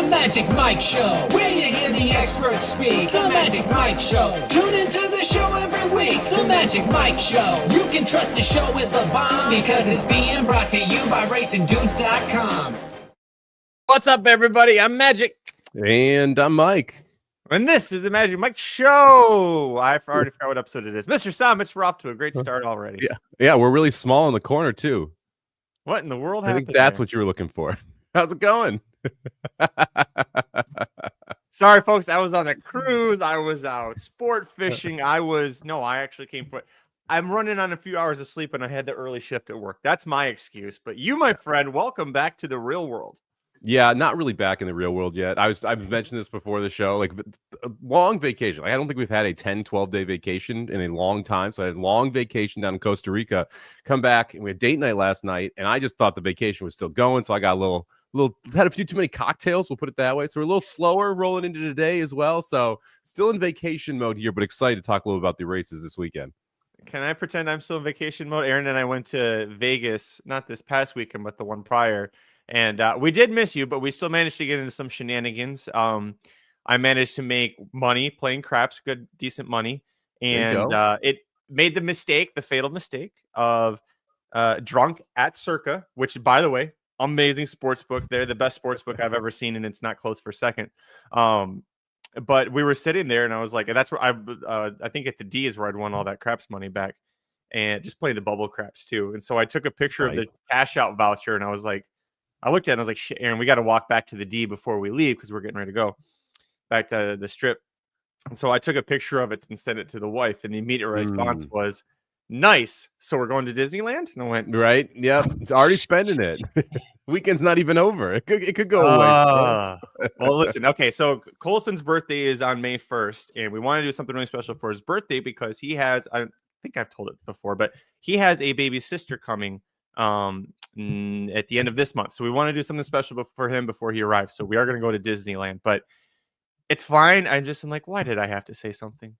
The Magic Mike Show, where you hear the experts speak. The Magic Mike Show. Tune into the show every week. The Magic Mike Show. You can trust the show is the bomb because it's being brought to you by RacingDudes.com. What's up, everybody? I'm Magic. And I'm Mike. And this is the Magic Mike Show. I already forgot what episode it is. Mr. Somich, we're off to a great start already. Yeah, we're really small in the corner, too. What in the world I happened? think that's what you were looking for. How's it going? Sorry, folks. I was on a cruise. I was out sport fishing. I actually came for it. I'm running on a few hours of sleep and I had the early shift at work. That's my excuse. But you, my friend, welcome back to the real world. Yeah, not really back in the real world yet. I've mentioned this before the show, like a long vacation. Like, I don't think we've had a 10, 12-day vacation in a long time. So I had a long vacation down in Costa Rica, come back, and we had date night last night, and I just thought the vacation was still going. So I got had a few too many cocktails, we'll put it that way. So we're a little slower rolling into today as well. So still in vacation mode here, but excited to talk a little about the races this weekend. Can I pretend I'm still in vacation mode? Aaron and I went to Vegas, not this past weekend, but the one prior. And we did miss you, but we still managed to get into some shenanigans. I managed to make money playing craps, good, decent money. And it made the fatal mistake of drunk at Circa, which, by the way, amazing sports book. They're the best sports book I've ever seen, and it's not close for second. But we were sitting there, and I was like, that's where I think at the D is where I'd won all that craps money back, and just playing the bubble craps too. And so I took a picture of the cash out voucher, and I was like, I looked at it and I was like, shit, Aaron, we got to walk back to the D before we leave because we're getting ready to go back to the strip. And so I took a picture of it and sent it to the wife, and the immediate response was, nice. So we're going to Disneyland? And I went, right. Yep. It's already spending it. Weekend's not even over. It could go away. Well, listen. Okay. So Colson's birthday is on May 1st, and we want to do something really special for his birthday because he has, I think I've told it before, but he has a baby sister coming at the end of this month. So we want to do something special for him before he arrives. So we are going to go to Disneyland, but it's fine. I'm like, why did I have to say something?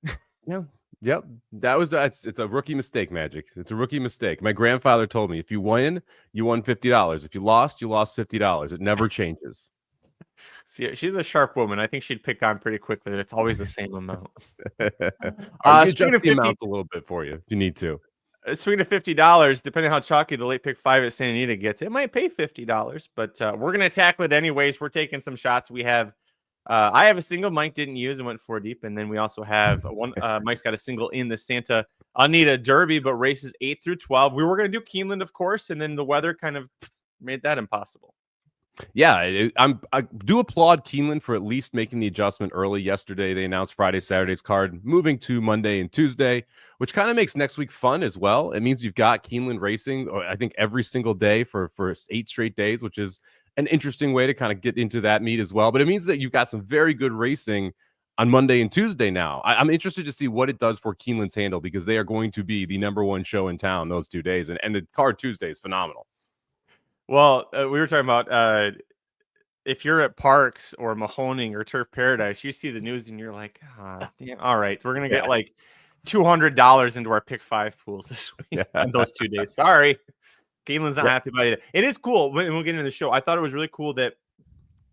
Yeah. Yep. It's a rookie mistake, Magic. It's a rookie mistake. My grandfather told me, if you win, you won $50. If you lost $50. It never changes. See, she's a sharp woman. I think she'd pick on pretty quickly that it's always the same amount. Speaking of 50 amounts a little bit for you if you need to. Speaking of $50, depending on how chalky the late pick 5 at Santa Anita gets, it might pay $50, but we're going to tackle it anyways. We're taking some shots. We have, I have a single Mike didn't use and went 4 deep. And then we also have one, Mike's got a single in the Santa Anita Derby, but races 8 through 12. We were going to do Keeneland, of course, and then the weather kind of made that impossible. Yeah, I do applaud Keeneland for at least making the adjustment early. Yesterday, they announced Friday, Saturday's card moving to Monday and Tuesday, which kind of makes next week fun as well. It means you've got Keeneland racing, I think, every single day for 8 straight days, which is an interesting way to kind of get into that meet as well. But it means that you've got some very good racing on Monday and Tuesday now. I'm interested to see what it does for Keeneland's handle because they are going to be the #1 show in town those 2 days. And the card Tuesday is phenomenal. Well, we were talking about if you're at Parks or Mahoning or Turf Paradise, you see the news and you're like, damn, all right, we're going to get like $200 into our pick 5 pools this week on those 2 days. Sorry. Keeneland's not happy about it. It is cool. When we'll get into the show, I thought it was really cool that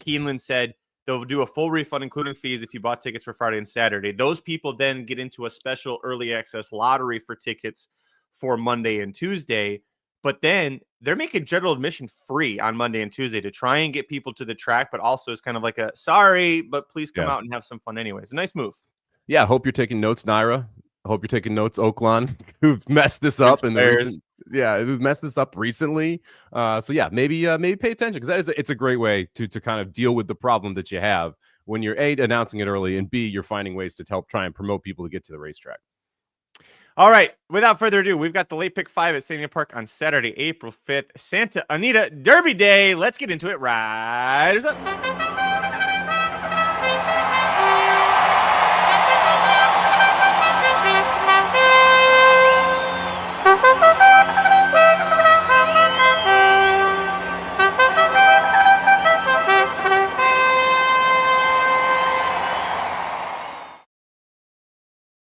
Keeneland said they'll do a full refund, including fees, if you bought tickets for Friday and Saturday. Those people then get into a special early access lottery for tickets for Monday and Tuesday. But then they're making general admission free on Monday and Tuesday to try and get people to the track, but also it's kind of like a sorry, but please come out and have some fun anyways. A nice move. Yeah, I hope you're taking notes, Naira. I hope you're taking notes, Oakland, who've messed this up who've messed this up recently. So yeah, maybe pay attention because it's a great way to kind of deal with the problem that you have when you're A, announcing it early, and B, you're finding ways to help try and promote people to get to the racetrack. All right, without further ado, we've got the late pick 5 at Santa Anita Park on Saturday, April 5th, Santa Anita Derby Day. Let's get into it. Riders up.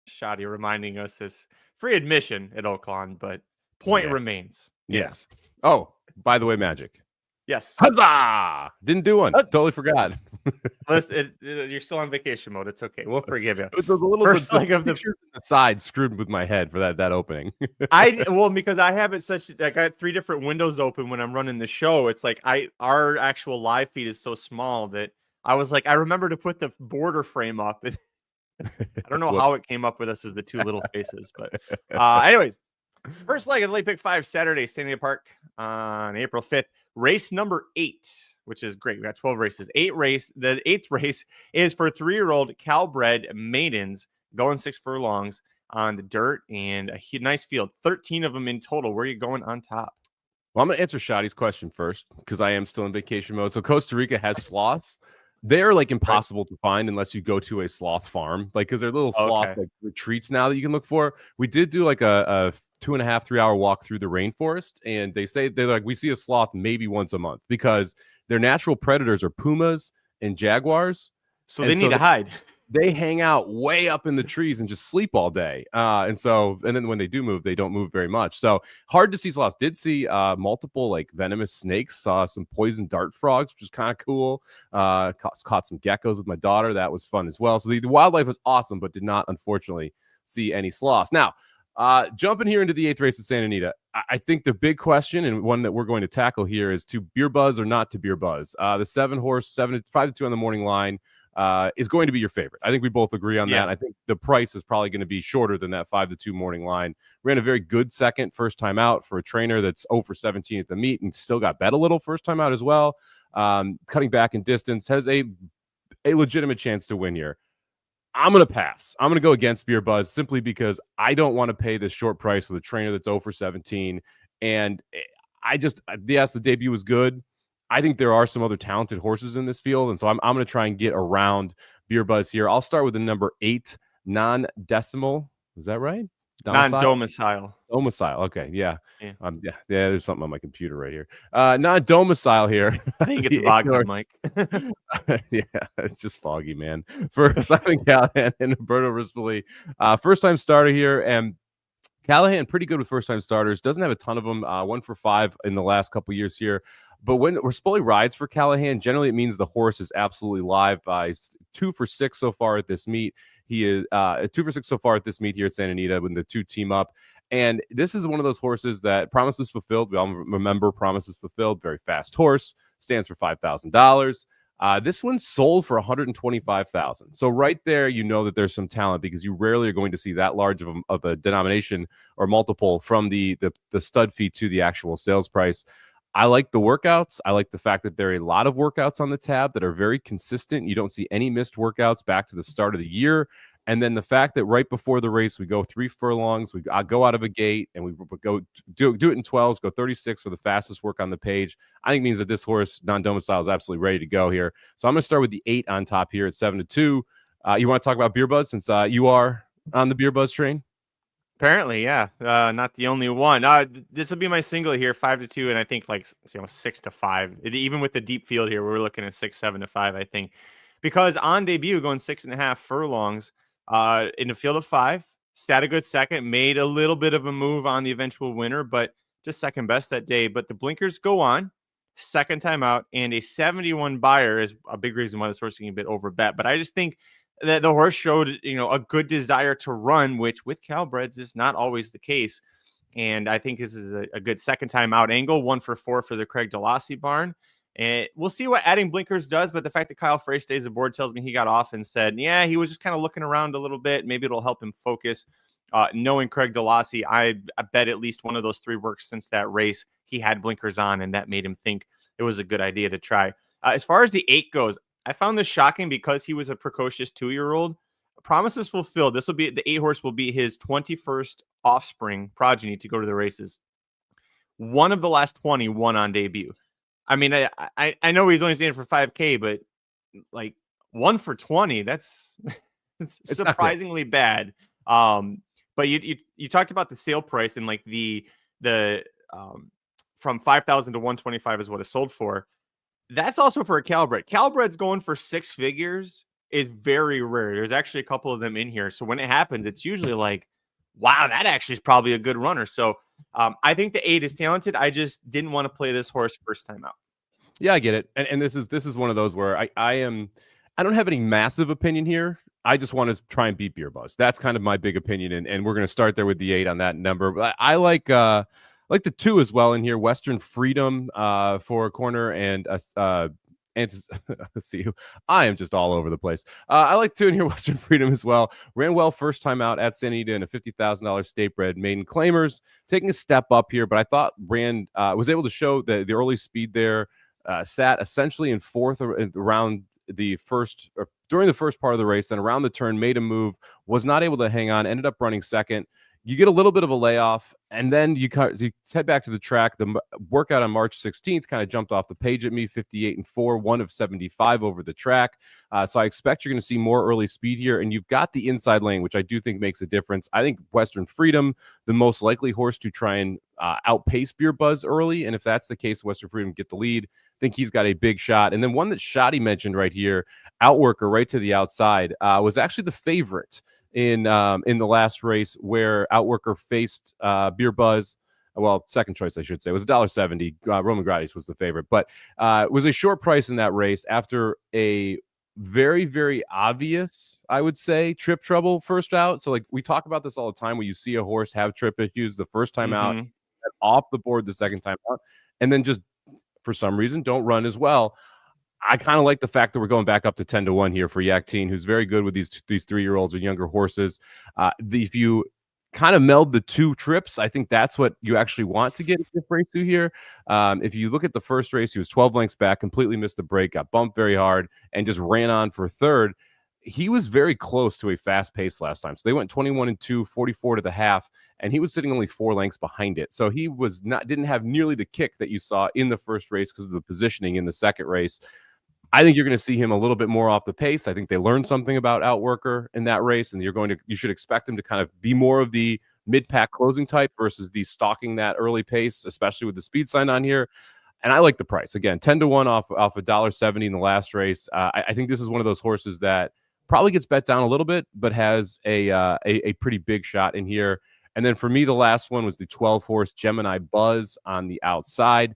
Shoddy reminding us it's free admission at Oakland, but point remains. Yes. Oh, by the way, Magic. Yes. Huzzah! Didn't do one. Totally forgot. Listen, you're still on vacation mode. It's okay. We'll forgive you. First The leg of the pictures on the side screwed with my head for that opening. because I have it such I got 3 different windows open when I'm running the show. It's like our actual live feed is so small that I was like, I remember to put the border frame up. I don't know how it came up with us as the 2 little faces, but anyways, first leg of the late pick 5 Saturday, Santa Anita Park on April 5th. Race number 8, which is great. We got 12 races. The 8th race is for 3-year-old Calbred maidens going 6 furlongs on the dirt and a nice field. 13 of them in total. Where are you going on top? Well, I'm going to answer Shotty's question first because I am still in vacation mode. So Costa Rica has sloths. They're like impossible to find unless you go to a sloth farm, like because they're little sloth like retreats now that you can look for. We did do like a 2.5, 3 hour walk through the rainforest, and they're like, we see a sloth maybe once a month because their natural predators are pumas and jaguars. So they need to hide. They hang out way up in the trees and just sleep all day. And then when they do move, they don't move very much. So hard to see sloths. Did see multiple like venomous snakes, saw some poison dart frogs, which is kind of cool. Caught some geckos with my daughter. That was fun as well. So the wildlife was awesome, but did not, unfortunately, see any sloths. Now, jumping here into the 8th race at Santa Anita, I think the big question and one that we're going to tackle here is to beer buzz or not to beer buzz. The 7-horse, 5-2 on the morning line is going to be your favorite. I think we both agree on that. I think the price is probably going to be shorter than that 5-2 morning line. Ran a very good first time out for a trainer that's 0 for 17 at the meet and still got bet a little first time out as well. Cutting back in distance, has a legitimate chance to win here. I'm going to pass. I'm going to go against beer buzz simply because I don't want to pay this short price with a trainer that's 0 for 17. And the debut was good. I think there are some other talented horses in this field, and so I'm going to try and get around beer buzz here. I'll start with the number 8, non-decimal. Is that right? Non-domicile. Domicile. Okay. Yeah. There's something on my computer right here. Non-domicile here. I think it's vodka, Mike. Yeah, it's just foggy, man. For Simon Callahan and Roberto Rispoli, first-time starter here, and Callahan pretty good with first-time starters. Doesn't have a ton of them. 1 for 5 in the last couple years here. But when Rispoli rides for Callahan, generally it means the horse is absolutely live. He's 2 for 6 so far at this meet. He is 2 for 6 so far at this meet here at Santa Anita when the 2 team up. And this is one of those horses that promises fulfilled. We all remember promises fulfilled. Very fast horse. Stands for $5,000. This one sold for $125,000. So right there, you know that there's some talent because you rarely are going to see that large of a denomination or multiple from the stud fee to the actual sales price. I like the workouts. I like the fact that there are a lot of workouts on the tab that are very consistent. You don't see any missed workouts back to the start of the year. And then the fact that right before the race, we go 3 furlongs, we go out of a gate and we go do it in 12s, go 36 for the fastest work on the page. I think means that this horse, non-domicile, is absolutely ready to go here. So I'm going to start with the 8 on top here at 7-2. You want to talk about beer buzz since you are on the beer buzz train? Apparently, yeah. Not the only one. This will be my single here, 5-2, and I think 6-5. Even with the deep field here, we're looking at 6-7-5, I think, because on debut going 6.5 furlongs in a field of 5, sat a good second, made a little bit of a move on the eventual winner, but just second best that day. But the blinkers go on, second time out, and a 71 buyer is a big reason why this horse is getting a bit over bet. But I just think that the horse showed, a good desire to run, which with Calbreds is not always the case. And I think this is a good second time out angle, 1 for 4 for the Craig Delassie barn. And we'll see what adding blinkers does. But the fact that Kyle Frey stays aboard tells me he got off and said, yeah, he was just kind of looking around a little bit. Maybe it'll help him focus. Knowing Craig Delassie, I bet at least one of those 3 works since that race, he had blinkers on, and that made him think it was a good idea to try. As far as the 8 goes, I found this shocking because he was a precocious 2-year-old. Promises fulfilled. The 8 horse will be his 21st offspring progeny to go to the races. One of the last 20 won on debut. I mean, I know he's only standing for $5,000, but 1 for 20, that's it's surprisingly bad. But you talked about the sale price and the from 5,000 to 125 is what it sold for. That's also for a Calbred. Calbred's going for 6 figures is very rare. There's actually a couple of them in here. So when it happens, it's usually wow, that actually is probably a good runner. So I think the 8 is talented. I just didn't want to play this horse first time out. Yeah, I get it. And this is one of those where I don't have any massive opinion here. I just want to try and beat Beer Buzz. That's kind of my big opinion, and we're going to start there with the 8 on that number. But I like the 2 as well in here. Western Freedom for a corner, and let's see, I am just all over the place. I like 2 in here, Western Freedom as well. Ran well first time out at Santa Anita in a $50,000 state bred maiden claimers, taking a step up here. But I thought ran was able to show the early speed there. Sat essentially in fourth around the first or during the first part of the race, and around the turn made a move, was not able to hang on, ended up running second. You get a little bit of a layoff, and then you head back to the track. The workout on March 16th kind of jumped off the page at me, 58-4, 1 of 75 over the track. So I expect you're going to see more early speed here, and you've got the inside lane, which I do think makes a difference. I think Western Freedom, the most likely horse to try and outpace Beer Buzz early, and if that's the case, Western Freedom get the lead. I think he's got a big shot. And then one that Shotty mentioned right here, Outworker right to the outside, was actually the favorite in the last race where Outworker faced Beer Buzz. Well, second choice, I should say, was $1.70. Roman Gratis was the favorite, but it was a short price in that race after a very, very obvious, I would say, trip trouble first out. So like we talk about this all the time when you see a horse have trip issues the first time out, off the board the second time out, and then just for some reason don't run as well. I kind of like the fact that we're going back up to 10-1 here for Yak Teen, who's very good with these 3-year-olds or younger horses. If you kind of meld the 2 trips, I think that's what you actually want to get if race through here. If you look at the first race, he was 12 lengths back, completely missed the break, got bumped very hard, and just ran on for third. He was very close to a fast pace last time. So they went 21-2, 44 to the half, and he was sitting only 4 lengths behind it. So he didn't have nearly the kick that you saw in the first race because of the positioning in the second race. I think you're going to see him a little bit more off the pace. I think they learned something about Outworker in that race, and you should expect him to kind of be more of the mid-pack closing type versus the stalking that early pace, especially with the speed sign on here. And I like the price. Again, 10-1 off $1.70 in the last race. I think this is one of those horses that probably gets bet down a little bit, but has a pretty big shot in here. And then for me, the last one was the 12-horse Gemini Buzz on the outside.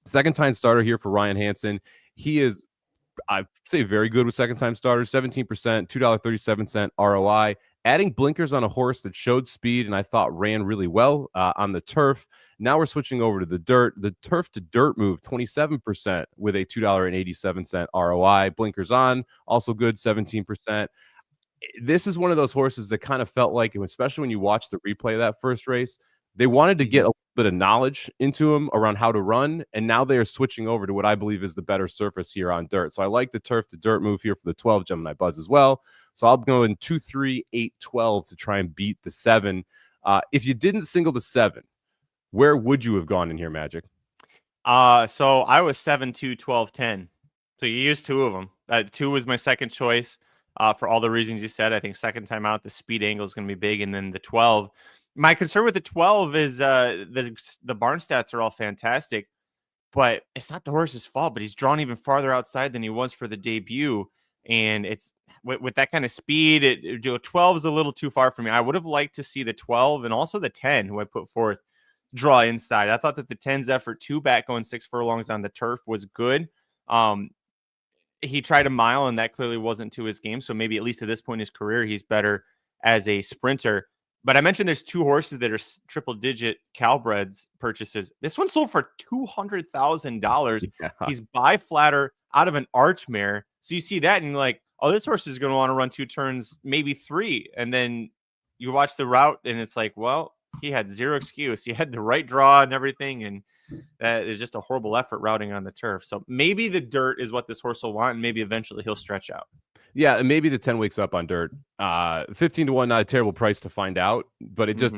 Second-time starter here for Ryan Hansen. He is, I'd say, very good with second-time starters, 17%, $2.37 ROI. Adding blinkers on a horse that showed speed and I thought ran really well on the turf. Now we're switching over to the dirt. The turf to dirt move, 27% with a $2.87 ROI. Blinkers on, also good, 17%. This is one of those horses that kind of felt like, especially when you watch the replay of that first race, they wanted to get a bit of knowledge into him around how to run, and now they are switching over to what I believe is the better surface here on dirt. So I like the turf to dirt move here for the 12 Gemini Buzz as well. So I'll go in 2, 3, 8, 12 to try and beat the 7. If you didn't single the 7, where would you have gone in here, Magic? So I was 7, 2, 12, 10. So you used 2 of them. 2 was my second choice for all the reasons you said. I think second time out, the speed angle is going to be big, and then the 12. My concern with the 12 is the barn stats are all fantastic, but it's not the horse's fault. But he's drawn even farther outside than he was for the debut, and it's with that kind of speed. 12 is a little too far for me. I would have liked to see the 12 and also the 10, who I put forth, draw inside. I thought that the 10's effort 2 back going 6 furlongs on the turf was good. He tried a mile, and that clearly wasn't to his game. So maybe at least at this point in his career, he's better as a sprinter. But I mentioned there's 2 horses that are triple-digit Calbreds purchases. This one sold for $200,000. Yeah. He's by flatter out of an arch mare. So you see that and you're like, oh, this horse is going to want to run 2 turns, maybe 3. And then you watch the route and it's like, well, he had zero excuse. He had the right draw and everything. And that is just a horrible effort routing on the turf. So maybe the dirt is what this horse will want. And maybe eventually he'll stretch out. Yeah, and maybe the 10 wakes up on dirt. 15-1, not a terrible price to find out, but it just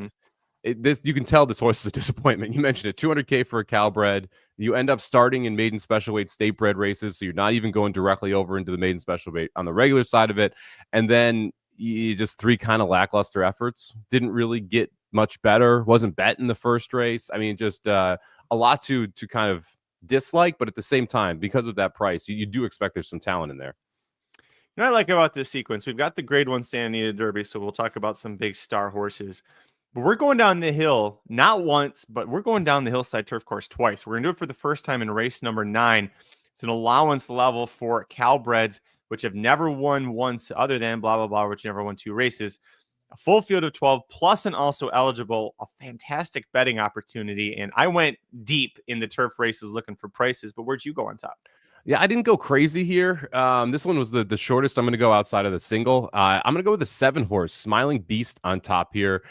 you can tell this horse is a disappointment. You mentioned it, $200K for a Calbred. You end up starting in maiden special weight state bred races, so you're not even going directly over into the maiden special weight on the regular side of it. And then you just 3 kind of lackluster efforts. Didn't really get much better. Wasn't bet in the first race. I mean, just a lot to kind of dislike, but at the same time, because of that price, you do expect there's some talent in there. You know what I like about this sequence? We've got the grade 1 Santa Anita Derby, so we'll talk about some big star horses. But we're going down the hill, not once, but we're going down the hillside turf course twice. We're going to do it for the first time in race number 9. It's an allowance level for Calbreds, which have never won once other than blah, blah, blah, which never won 2 races. A full field of 12 plus and also eligible, a fantastic betting opportunity. And I went deep in the turf races looking for prices, but where'd you go on top? Yeah, I didn't go crazy here. This one was the shortest. I'm going to go outside of the single. I'm going to go with the 7 horse, Smiling Beast on top here.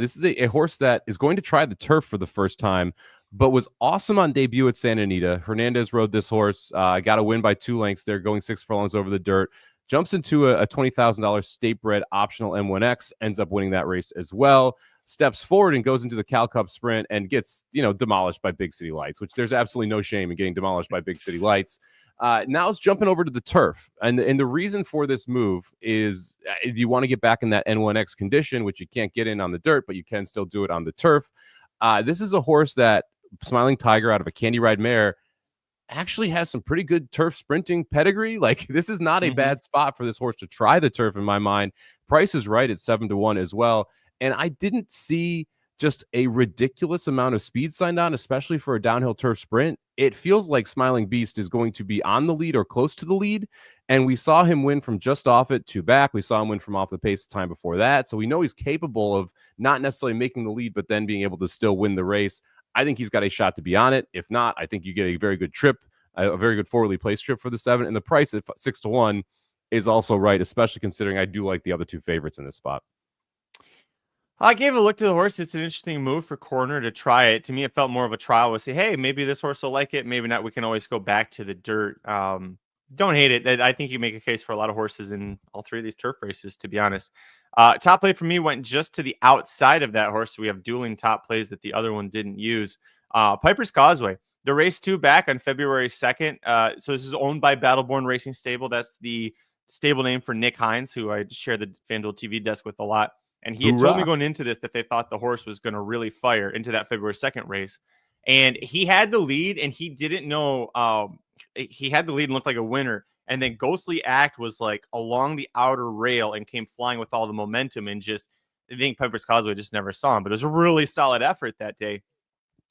This is a horse that is going to try the turf for the first time, but was awesome on debut at Santa Anita. Hernandez rode this horse, got a win by 2 lengths there, going 6 furlongs over the dirt. Jumps into a $20,000 state bred optional M1X, ends up winning that race as well. Steps forward and goes into the Cal Cup sprint and gets, demolished by Big City Lights, which there's absolutely no shame in getting demolished by Big City Lights. Now it's jumping over to the turf. And the reason for this move is you want to get back in that N1X condition, which you can't get in on the dirt, but you can still do it on the turf. This is a horse that Smiling Tiger out of a Candy Ride mare actually has some pretty good turf sprinting pedigree. Like, this is not a bad spot for this horse to try the turf in my mind. Price is right at 7-1 as well. And I didn't see just a ridiculous amount of speed signed on, especially for a downhill turf sprint. It feels like Smiling Beast is going to be on the lead or close to the lead. And we saw him win from just off it to back. We saw him win from off the pace the time before that. So we know he's capable of not necessarily making the lead, but then being able to still win the race. I think he's got a shot to be on it. If not, I think you get a very good trip, a very good forwardly placed trip for the 7. And the price at 6-1 is also right, especially considering I do like the other 2 favorites in this spot. I gave a look to the horse. It's an interesting move for Corner to try it. To me, it felt more of a trial. We'll say, hey, maybe this horse will like it. Maybe not. We can always go back to the dirt. Don't hate it. I think you make a case for a lot of horses in all 3 of these turf races, to be honest. Top play for me went just to the outside of that horse. So we have dueling top plays that the other one didn't use. Piper's Causeway. The race 2 back on February 2nd. So this is owned by Battleborn Racing Stable. That's the stable name for Nick Hines, who I share the FanDuel TV desk with a lot. And he had told me going into this that they thought the horse was going to really fire into that February 2nd race. And he had the lead, and he didn't know. He had the lead and looked like a winner. And then Ghostly Act was like along the outer rail and came flying with all the momentum. And just, I think Piper's Causeway just never saw him. But it was a really solid effort that day.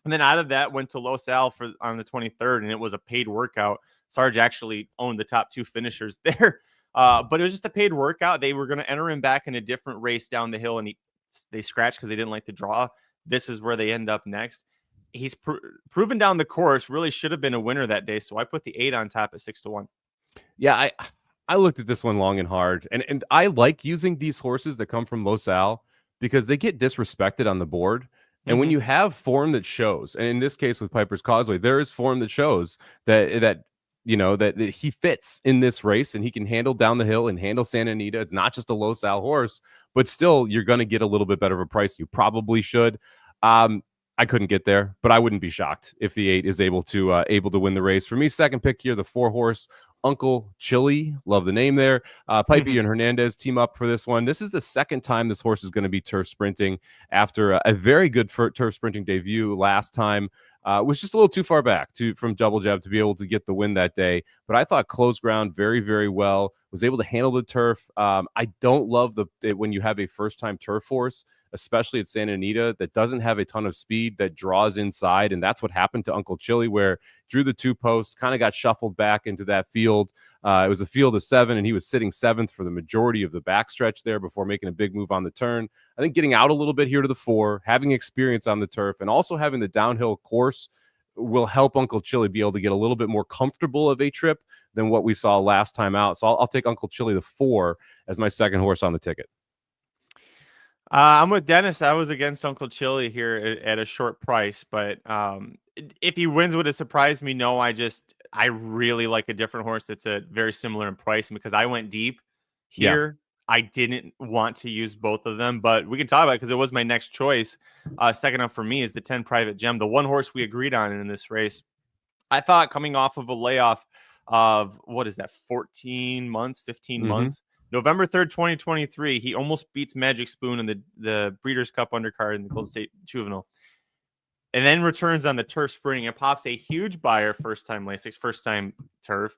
And then out of that went to Los Al on the 23rd, and it was a paid workout. Sarge actually owned the top 2 finishers there. But it was just a paid workout. They were going to enter him back in a different race down the hill, and they scratched because they didn't like the draw. This is where they end up next. He's proven down the course, really should have been a winner that day. So I put the 8 on top at 6-1. Yeah, I looked at this one long and hard, and I like using these horses that come from Los Al because they get disrespected on the board. And when you have form that shows, and in this case with Piper's Causeway, there is form that shows that he fits in this race and he can handle down the hill and handle Santa Anita. It's not just a Los Al horse, but still you're going to get a little bit better of a price. You probably should. I couldn't get there, but I wouldn't be shocked if the 8 is able to win the race. For me, second pick here, the 4 horse Uncle Chili. Love the name there. Pipey and Hernandez team up for this one. This is the second time this horse is going to be turf sprinting after a very good turf sprinting debut last time. Was just a little too far back from Double Jab to be able to get the win that day. But I thought closed ground very, very well. Was able to handle the turf. I don't love when you have a first-time turf horse, especially at Santa Anita, that doesn't have a ton of speed, that draws inside. And that's what happened to Uncle Chili, where drew the 2 posts, kind of got shuffled back into that field. It was a field of 7, and he was sitting 7th for the majority of the backstretch there before making a big move on the turn. I think getting out a little bit here to the 4, having experience on the turf, and also having the downhill course will help Uncle Chili be able to get a little bit more comfortable of a trip than what we saw last time out. So I'll take Uncle Chili the 4 as my second horse on the ticket. I'm with Dennis. I was against Uncle Chili here at a short price, but if he wins, would it surprise me? No, I really like a different horse that's a very similar in price, because I went deep here. Yeah. I didn't want to use both of them, but we can talk about it because it was my next choice. Second up for me is the 10 Private Gem, the one horse we agreed on in this race. I thought coming off of a layoff of, 15 months, November 3rd, 2023, he almost beats Magic Spoon in the Breeders' Cup undercard in the Golden State Juvenile. And then returns on the turf sprinting and pops a huge buyer, first-time Lasix, first-time turf.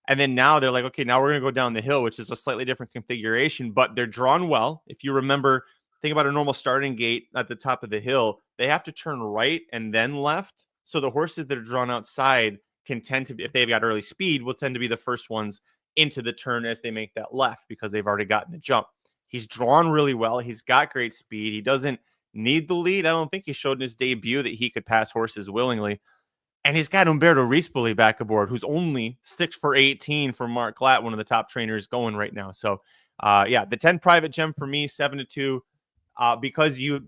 And then now they're like, okay, now we're going to go down the hill, which is a slightly different configuration, but they're drawn well. If you remember, think about a normal starting gate at the top of the hill. They have to turn right and then left. So the horses that are drawn outside can tend to be, if they've got early speed, will tend to be the first ones into the turn as they make that left because they've already gotten the jump. He's drawn really well. He's got great speed. He doesn't need the lead. I don't think he showed in his debut that he could pass horses willingly. And he's got Umberto Rispoli back aboard, who's only 6 for 18 for Mark Glatt, one of the top trainers going right now. So, the 10 private gem for me, 7-2, because you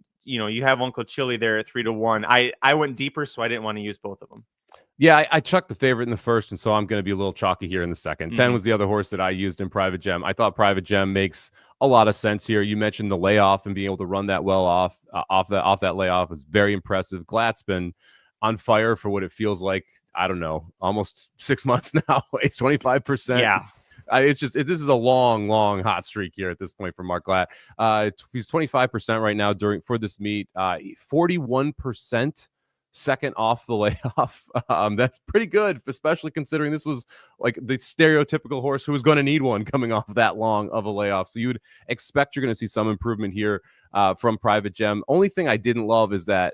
have Uncle Chili there at 3-1. I went deeper, so I didn't want to use both of them. Yeah, I chucked the favorite in the first, and so I'm going to be a little chalky here in the second. 10 was the other horse that I used in private gem. I thought private gem makes a lot of sense here. You mentioned the layoff and being able to run that well off that layoff is very impressive. Glatt's been on fire for what it feels like. I don't know, almost 6 months now. It's 25%. Yeah. This is a long hot streak here at this point for Mark Glatt. He's 25% right now for this meet. 41% second off the layoff. That's pretty good, especially considering this was like the stereotypical horse who was going to need one coming off that long of a layoff. So you would expect you're going to see some improvement here from Private Gem. Only thing I didn't love is that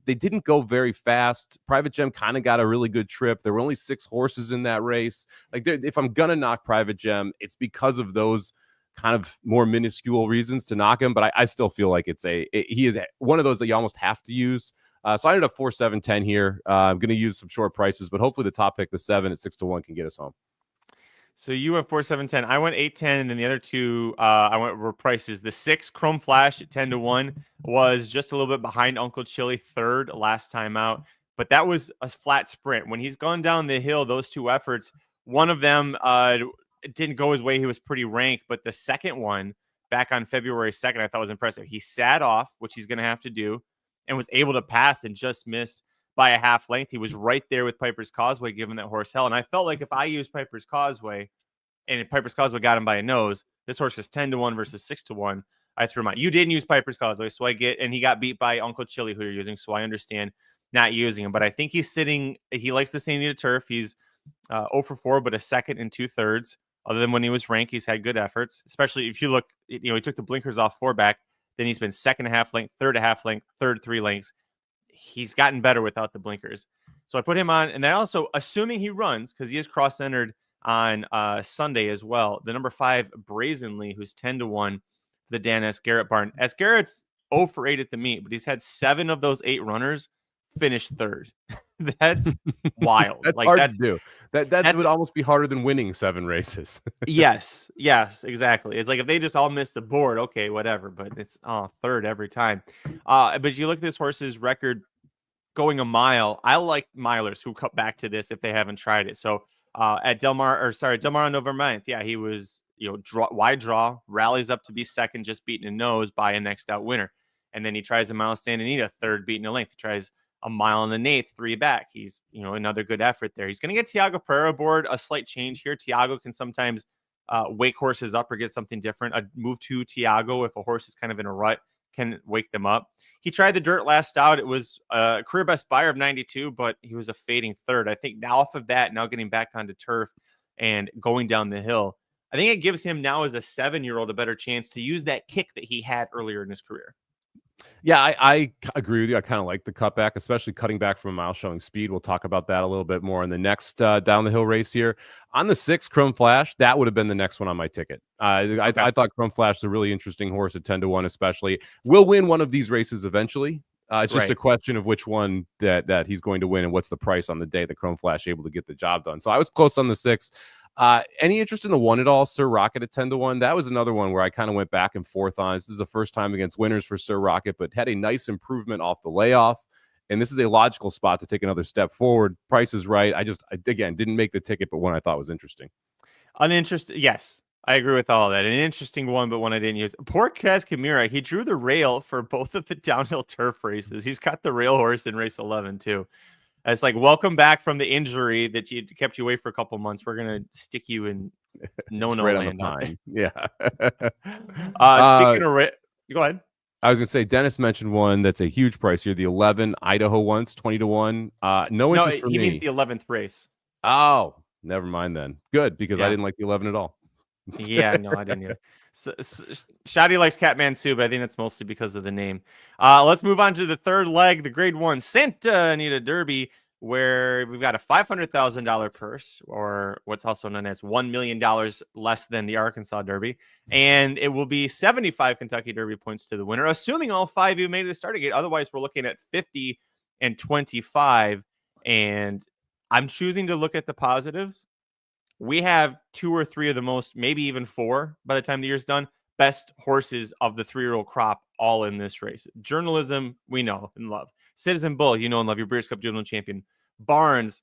they didn't go very fast. Private Gem kind of got a really good trip. There were only 6 horses in that race. Like, if I'm going to knock Private Gem, it's because of those kind of more minuscule reasons to knock him. But I still feel like he is one of those that you almost have to use. So I ended up 4, 7, 10 here. I'm going to use some short prices, but hopefully the top pick, the 7 at 6-1, can get us home. So you went 4, 7, 10. I went 8, 10, and then the other two were prices. The 6 Chrome Flash at 10-1 was just a little bit behind Uncle Chili, third last time out, but that was a flat sprint. When he's gone down the hill, those two efforts, one of them didn't go his way. He was pretty rank, but the second one back on February 2nd, I thought was impressive. He sat off, which he's going to have to do, and was able to pass and just missed by a half length. He was right there with Piper's Causeway, giving that horse hell. And I felt like if I used Piper's Causeway and Piper's Causeway got him by a nose, this horse is 10-1 versus 6-1. I threw him out. You didn't use Piper's Causeway, so and he got beat by Uncle Chili, who you're using, so I understand not using him. But I think he likes the Santa Anita turf. He's 0 for 4, but a second and 2/3. Other than when he was ranked, he's had good efforts, especially if you look, he took the blinkers off 4 back. Then he's been second a half length, third a half length, third 3 lengths. He's gotten better without the blinkers. So I put him on. And then also, assuming he runs, because he is cross-centered on Sunday as well, the number 5, Brazenly, who's 10-1, the Dan S. Garrett barn. S. Garrett's 0 for 8 at the meet, but he's had 7 of those 8 runners finish third. That's wild. That's hard to do. That would almost be harder than winning 7 races. Yes, exactly. It's like if they just all miss the board, okay, whatever, but it's third every time. But you look at this horse's record going a mile. I like milers who cut back to this if they haven't tried it. So at Del Mar on November 9th, he was wide draw, rallies up to be second, just beating a nose by a next out winner. And then he tries a mile Santa Anita, third, beating a length. He tries a mile in the 8th, 3 back. He's, another good effort there. He's going to get Tiago Pereira aboard. A slight change here. Tiago can sometimes wake horses up or get something different. A move to Tiago, if a horse is kind of in a rut, can wake them up. He tried the dirt last out. It was a career best buyer of 92, but he was a fading third. I think now off of that, now getting back onto turf and going down the hill, I think it gives him now as a 7-year-old a better chance to use that kick that he had earlier in his career. Yeah, I agree with you. I kind of like the cutback, especially cutting back from a mile showing speed. We'll talk about that a little bit more in the next down the hill race here. On the 6, Chrome Flash, that would have been the next one on my ticket. I thought Chrome Flash is a really interesting horse at 10-1, especially. Will win one of these races eventually. It's just a question of which one that he's going to win and what's the price on the day that Chrome Flash able to get the job done. So I was close on the 6. Any interest in the 1 at all, Sir Rocket at 10-1? That was another one where I kind of went back and forth on. This is the first time against winners for Sir Rocket, but had a nice improvement off the layoff. And this is a logical spot to take another step forward. Price is right. I again, didn't make the ticket, but one I thought was interesting. Uninteresting. Yes, I agree with all that. An interesting one, but one I didn't use. Poor Kaz Kamira, he drew the rail for both of the downhill turf races. He's got the rail horse in race 11 too. It's like, welcome back from the injury that kept you away for a couple months. We're going to stick you in no right land. On yeah. Speaking of go ahead. I was going to say, Dennis mentioned one that's a huge price here. The 11 Idaho once, 20-1. No interest for me. He means the 11th race. Oh, never mind then. Good, because I didn't like the 11 at all. Yeah, no, I didn't either. Shadi likes Catman Sue, but I think that's mostly because of the name. Let's move on to the third leg, the Grade 1 Santa Anita Derby, where we've got a $500,000 purse, or what's also known as $1 million less than the Arkansas Derby. And it will be 75 Kentucky Derby points to the winner, assuming all 5 of you made it to the starting gate. Otherwise, we're looking at 50 and 25. And I'm choosing to look at the positives. We have 2 or 3 of the most, maybe even 4 by the time the year's done, best horses of the 3-year-old crop all in this race. Journalism, we know and love. Citizen Bull, you know and love, your Breeders' Cup Juvenile Champion. Barnes,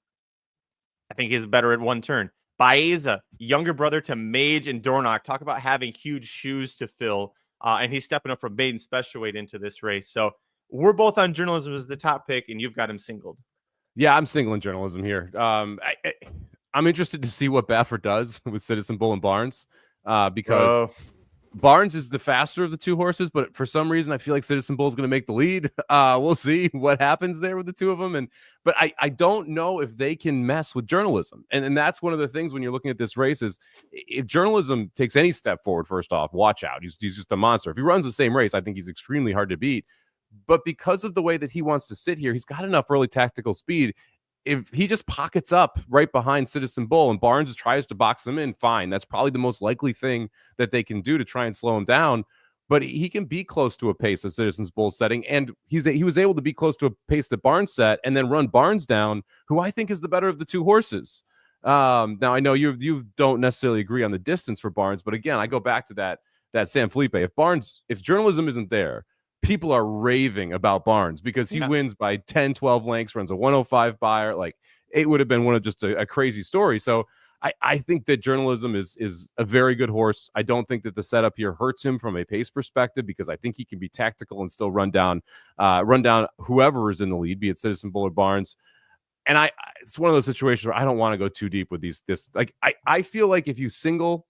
I think he's better at one turn. Baeza, younger brother to Mage and Dornock. Talk about having huge shoes to fill. And he's stepping up from maiden special weight into this race. So we're both on Journalism as the top pick, and you've got him singled. Yeah, I'm singling Journalism here. I'm interested to see what Baffert does with Citizen Bull and Barnes, because Barnes is the faster of the 2 horses, but for some reason I feel like Citizen Bull is going to make the lead. We'll see what happens there with the 2 of them. But I don't know if they can mess with Journalism. And that's one of the things when you're looking at this race is if Journalism takes any step forward, first off, watch out. He's just a monster. If he runs the same race, I think he's extremely hard to beat. But because of the way that he wants to sit here, he's got enough early tactical speed. If he just pockets up right behind Citizen Bull and Barnes tries to box him in, fine. That's probably the most likely thing that they can do to try and slow him down. But he can be close to a pace that Citizen Bull's setting. And he was able to be close to a pace that Barnes set and then run Barnes down, who I think is the better of the 2 horses. Now, I know you don't necessarily agree on the distance for Barnes, but again, I go back to that San Felipe. If Journalism isn't there, people are raving about Barnes because he wins by 10, 12 lengths, runs a 105 buyer. Like, it would have been one of just a crazy story. So I think that Journalism is a very good horse. I don't think that the setup here hurts him from a pace perspective because I think he can be tactical and still run down whoever is in the lead, be it Citizen Bull or Barnes. And it's one of those situations where I don't want to go too deep with this. Like, I feel like if you single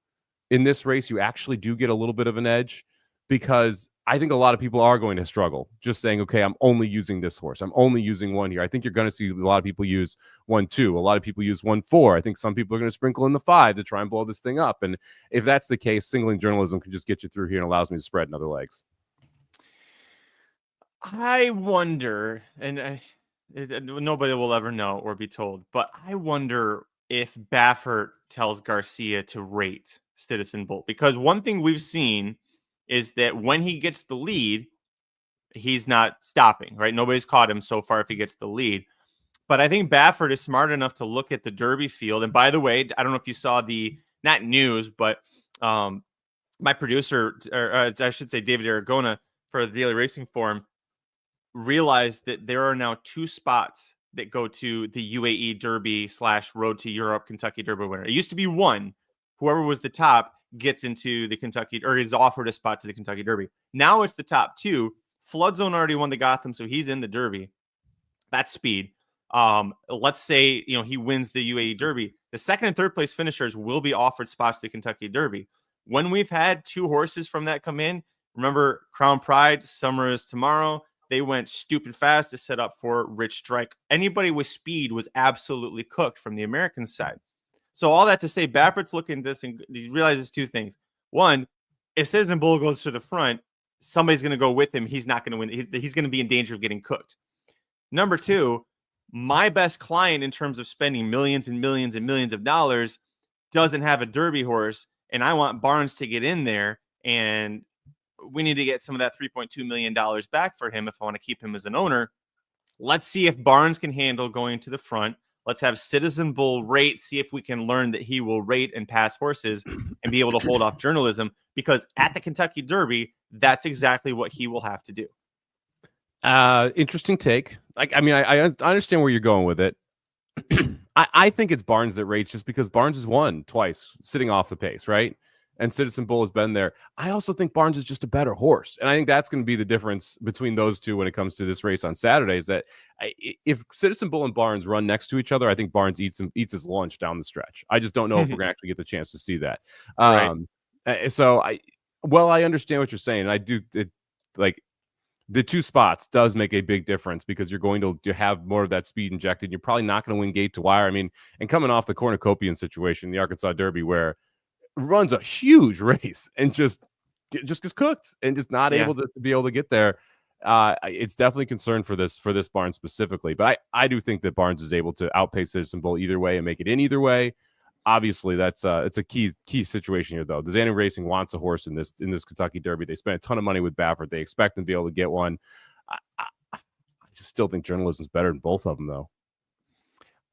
in this race, you actually do get a little bit of an edge, because I think a lot of people are going to struggle just saying, okay, I'm only using this horse. I'm only using 1 here. I think you're going to see a lot of people use 1, 2. A lot of people use 1, 4. I think some people are going to sprinkle in the 5 to try and blow this thing up. And if that's the case, singling Journalism can just get you through here and allows me to spread in other legs. I wonder, and nobody will ever know or be told, but I wonder if Baffert tells Garcia to rate Citizen Bull, because one thing we've seen is that when he gets the lead, he's not stopping, right? Nobody's caught him so far if he gets the lead. But I think Baffert is smart enough to look at the Derby field. And by the way, I don't know if you saw not news, but my producer, or I should say David Aragona for the Daily Racing Forum, realized that there are now 2 spots that go to the UAE Derby / Road to Europe Kentucky Derby winner. It used to be 1. Whoever was the top gets into the Kentucky, or is offered a spot to the Kentucky Derby. Now it's the top 2. Flood Zone already won the Gotham, so he's in the Derby. That's speed. Let's say he wins the UAE Derby. The 2nd and 3rd place finishers will be offered spots to the Kentucky Derby. When we've had 2 horses from that come in, remember Crown Pride, Summer is Tomorrow. They went stupid fast to set up for Rich Strike. Anybody with speed was absolutely cooked from the American side. So all that to say, Baffert's looking at this and he realizes 2 things. One, if Citizen Bull goes to the front, somebody's going to go with him. He's not going to win. He's going to be in danger of getting cooked. Number 2, my best client in terms of spending millions and millions and millions of dollars doesn't have a Derby horse, and I want Barnes to get in there, and we need to get some of that $3.2 million back for him if I want to keep him as an owner. Let's see if Barnes can handle going to the front. Let's have Citizen Bull rate, see if we can learn that he will rate and pass horses and be able to hold off Journalism, because at the Kentucky Derby, that's exactly what he will have to do. Interesting take. I understand where you're going with it. I think it's Barnes that rates just because Barnes has won twice sitting off the pace, right? And Citizen Bull has been there. I also think Barnes is just a better horse. And I think that's going to be the difference between those 2 when it comes to this race on Saturday, is that if Citizen Bull and Barnes run next to each other, I think Barnes eats his lunch down the stretch. I just don't know if we're going to actually get the chance to see that. So I understand what you're saying. I do the 2 spots does make a big difference because you're going to have more of that speed injected. You're probably not going to win gate to wire. I mean, and coming off the cornucopian situation, the Arkansas Derby, where runs a huge race and just gets cooked and just not able to be able to get there. It's definitely a concern for this barn specifically, but I do think that Barnes is able to outpace Citizen Bull either way and make it in either way. Obviously, it's a key situation here, though. The Xanadu Racing wants a horse in this Kentucky Derby. They spent a ton of money with Baffert. They expect them to be able to get one. I just still think Journalism is better than both of them, though.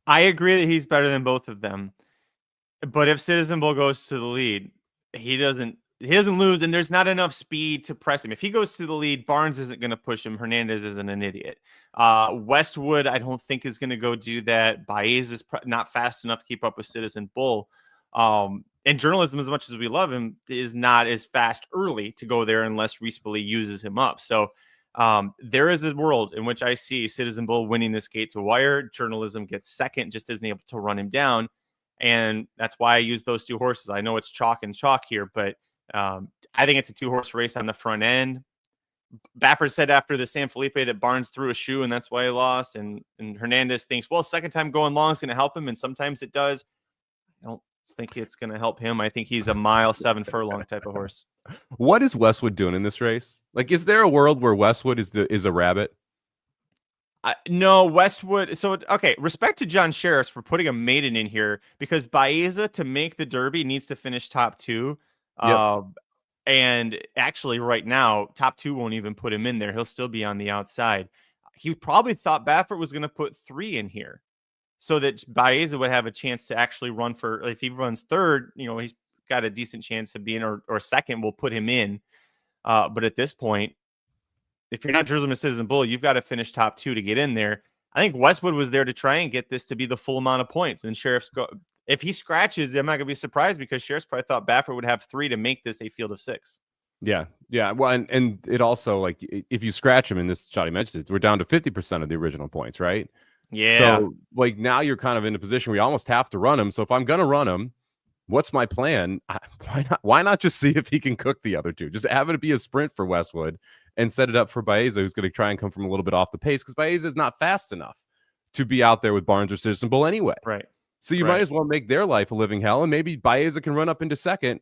I agree that he's better than both of them, but if Citizen Bull goes to the lead, he doesn't lose, and there's not enough speed to press him. If he goes to the lead, Barnes isn't going to push him. Hernandez isn't an idiot. Westwood, I don't think is going to go do that. Baez is not fast enough to keep up with Citizen Bull. And Journalism, as much as we love him, is not as fast early to go there unless Reese Billy uses him up. So there is a world in which I see Citizen Bull winning this gate to wire. Journalism gets second, just isn't able to run him down. And that's why I use those two horses. I know it's chalk and chalk here, but I think it's a 2-horse race on the front end. Baffert said after the San Felipe that Barnes threw a shoe and that's why he lost. And Hernandez thinks, well, second time going long is going to help him. And sometimes it does. I don't think it's going to help him. I think he's a 1.7 furlong type of horse. What is Westwood doing in this race? Like, is there a world where Westwood is a rabbit? No, Westwood. So, okay, respect to John Sheriffs for putting a maiden in here because Baeza, to make the Derby, needs to finish top 2. Yep. And actually right now, top 2 won't even put him in there. He'll still be on the outside. He probably thought Baffert was going to put 3 in here so that Baeza would have a chance to actually run for, if he runs third, he's got a decent chance of being, or second, we'll put him in. But at this point, if you're not Jerusalem Citizen Bull, you've got to finish top 2 to get in there. I think Westwood was there to try and get this to be the full amount of points. And Sheriff's if he scratches, I'm not going to be surprised because Sheriff's probably thought Baffert would have 3 to make this a field of 6. Yeah. Well, and it also, like, if you scratch him, and this Johnny mentioned it, we're down to 50% of the original points, right? Yeah. So, like, now you're kind of in a position where you almost have to run him. So if I'm going to run him, what's my plan? Why not just see if he can cook the other 2? Just have it be a sprint for Westwood and set it up for Baeza, who's going to try and come from a little bit off the pace because Baeza is not fast enough to be out there with Barnes or Citizen Bull anyway. Right. So you might as well make their life a living hell, and maybe Baeza can run up into second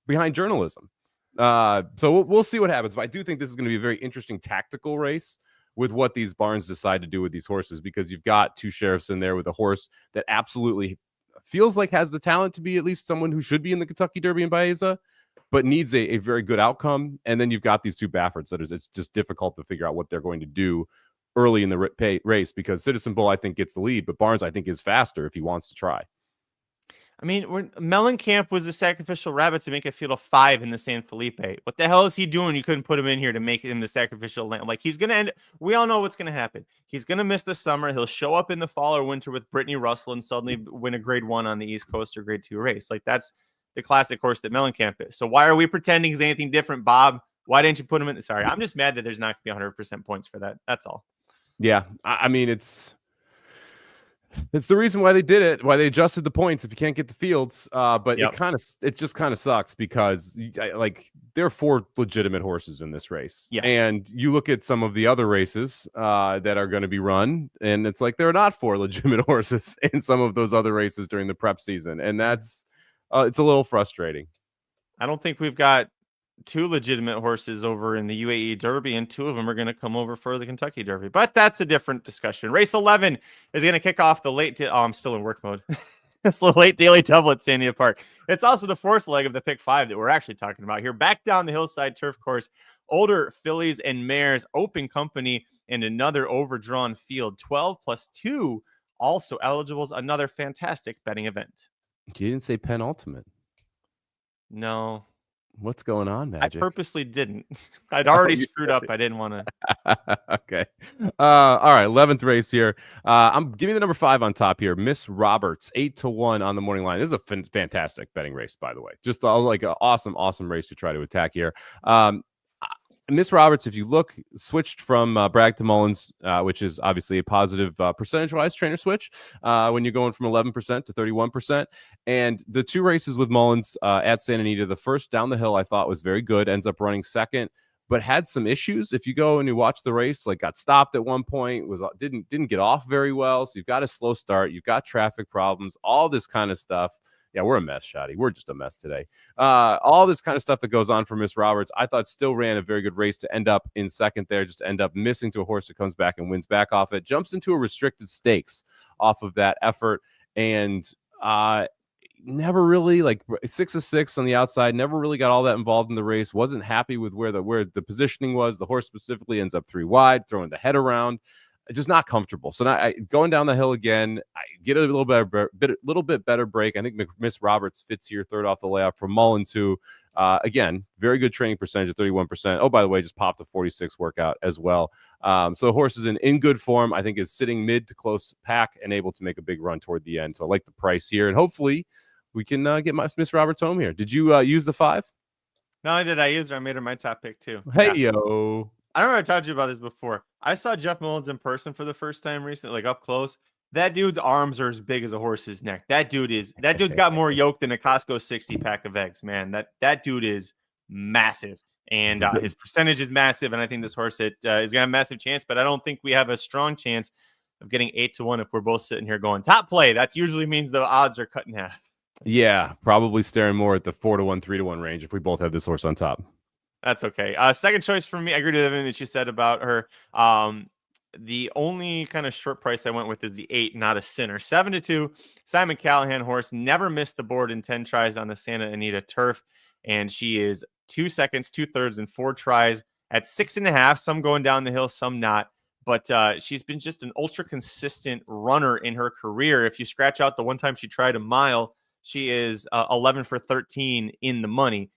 behind Journalism. So we'll see what happens. But I do think this is going to be a very interesting tactical race with what these barns decide to do with these horses, because you've got 2 Sheriffs in there with a horse that absolutely feels like has the talent to be at least someone who should be in the Kentucky Derby and Baeza, but needs a very good outcome. And then you've got these 2 Bafferts that it's just difficult to figure out what they're going to do early in the race, because Citizen Bull, I think, gets the lead, but Barnes, I think, is faster if he wants to try. I mean, Mellencamp was the sacrificial rabbit to make a field of 5 in the San Felipe. What the hell is he doing? You couldn't put him in here to make him the sacrificial lamb. Like, he's going to end. We all know what's going to happen. He's going to miss the summer. He'll show up in the fall or winter with Brittany Russell and suddenly win a grade 1 on the East Coast or grade 2 race. Like, that's the classic horse that Mellencamp is. So why are we pretending he's anything different, Bob? Why didn't you put him in? Sorry, I'm just mad that there's not going to be 100% points for that. That's all. Yeah, I mean, it's the reason why they did it, why they adjusted the points if you can't get the fields. But it just kind of sucks because, like, there are 4 legitimate horses in this race. Yes. And you look at some of the other races that are going to be run, and it's like there are not 4 legitimate horses in some of those other races during the prep season. And that's it's a little frustrating. I don't think we've got 2 legitimate horses over in the UAE Derby, and 2 of them are going to come over for the Kentucky Derby. But that's a different discussion. Race 11 is going to kick off the late. I'm still in work mode. It's the late daily double at Santa Anita Park. It's also the 4th leg of the pick 5 that we're actually talking about here. Back down the hillside turf course, older fillies and mares, open company, and another overdrawn field. 12 plus 2 also eligibles. Another fantastic betting event. You didn't say penultimate. No. What's going on, Magic? I purposely didn't. I'd already screwed up. I didn't want to. Okay. All right. 11th race here. I'm giving the number 5 on top here. Miss Roberts, 8-1 on the morning line. This is a fantastic betting race, by the way. Just like an awesome race to try to attack here. Miss Roberts, if you look, switched from Bragg to Mullins, which is obviously a positive percentage-wise trainer switch when you're going from 11% to 31%. And the 2 races with Mullins at Santa Anita, the first down the hill I thought was very good, ends up running second, but had some issues. If you go and you watch the race, like got stopped at one point, didn't get off very well. So you've got a slow start, you've got traffic problems, all this kind of stuff. Yeah, we're a mess, Shotty. We're just a mess today. All this kind of stuff that goes on for Miss Roberts, I thought still ran a very good race to end up in second there, just to end up missing to a horse that comes back and wins back off it, jumps into a restricted stakes off of that effort, and never really, like 6 of 6 on the outside, never really got all that involved in the race. Wasn't happy with where the positioning was. The horse specifically ends up 3 wide, throwing the head around. Just not comfortable. So now going down the hill again, I get a little bit better break. I think Miss Roberts fits here third off the layoff from Mullins, who again, very good training percentage of 31%. Oh, by the way, just popped a 46 workout as well. So the horse is in good form. I think is sitting mid to close pack and able to make a big run toward the end. So I like the price here, and hopefully we can get Miss Roberts home here. Did you use the 5? Not only did I use her, I made her my top pick too. Hey, yo. I don't know if I talked to you about this before. I saw Jeff Mullins in person for the first time recently, like up close. That dude's arms are as big as a horse's neck. That dude's got more yolk than a Costco 60 pack of eggs, man. That dude is massive, and his percentage is massive. And I think this horse is going to have a massive chance, but I don't think we have a strong chance of getting 8-1 if we're both sitting here going top play. That usually means the odds are cut in half. Yeah, probably staring more at the 4-1, 3-1 range if we both have this horse on top. That's okay. Second choice for me. I agree with everything that you said about her. The only kind of short price I went with is the 8, not a sinner. 7-2. Simon Callahan horse never missed the board in 10 tries on the Santa Anita turf, and she is 2 seconds, 2/3, and 4 tries at 6.5. Some going down the hill, some not. But she's been just an ultra consistent runner in her career. If you scratch out the one time she tried a mile, she is 11 for 13 in the money.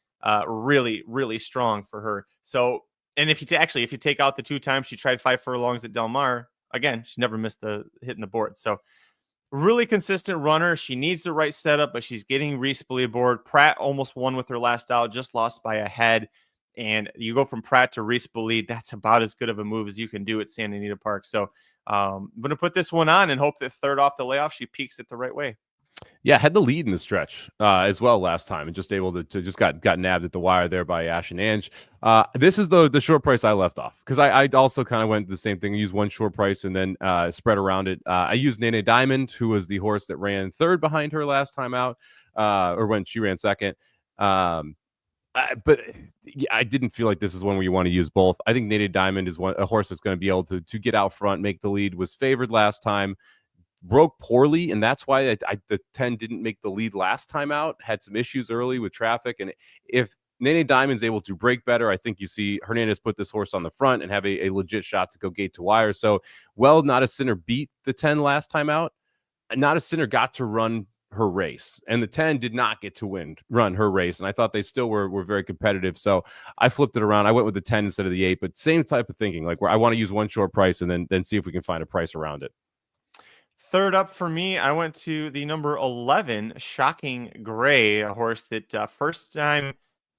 Really, really strong for her. So, and if you take out the 2 times she tried 5 furlongs at Del Mar, again, she's never missed hitting the board. So, really consistent runner. She needs the right setup, but she's getting reasonably aboard. Pratt almost won with her last out, just lost by a head. And you go from Pratt to Reese-Belied, that's about as good of a move as you can do at Santa Anita Park. So, I'm going to put this one on and hope that third off the layoff, she peaks it the right way. Yeah, had the lead in the stretch as well last time, and just able to just got nabbed at the wire there by Ash and Ange. This is the short price I left off, because I also kind of went the same thing. I used one short price and then spread around it. I used Nene Diamond, who was the horse that ran third behind her last time out, or when she ran second. But yeah, I didn't feel like this is one where you want to use both. I think Nene Diamond is a horse that's going to be able to get out front, make the lead. Was favored last time. Broke poorly, and that's why the 10 didn't make the lead last time out. Had some issues early with traffic, and if Nene Diamond's able to break better, I think you see Hernandez put this horse on the front and have a legit shot to go gate to wire. So, Not a Sinner beat the 10 last time out. Not a Sinner got to run her race, and the 10 did not get to run her race, and I thought they still were very competitive. So I flipped it around. I went with the 10 instead of the 8, but same type of thinking, like where I want to use one short price and then see if we can find a price around it. Third up for me, I went to the number 11, Shocking Gray, a horse that first time,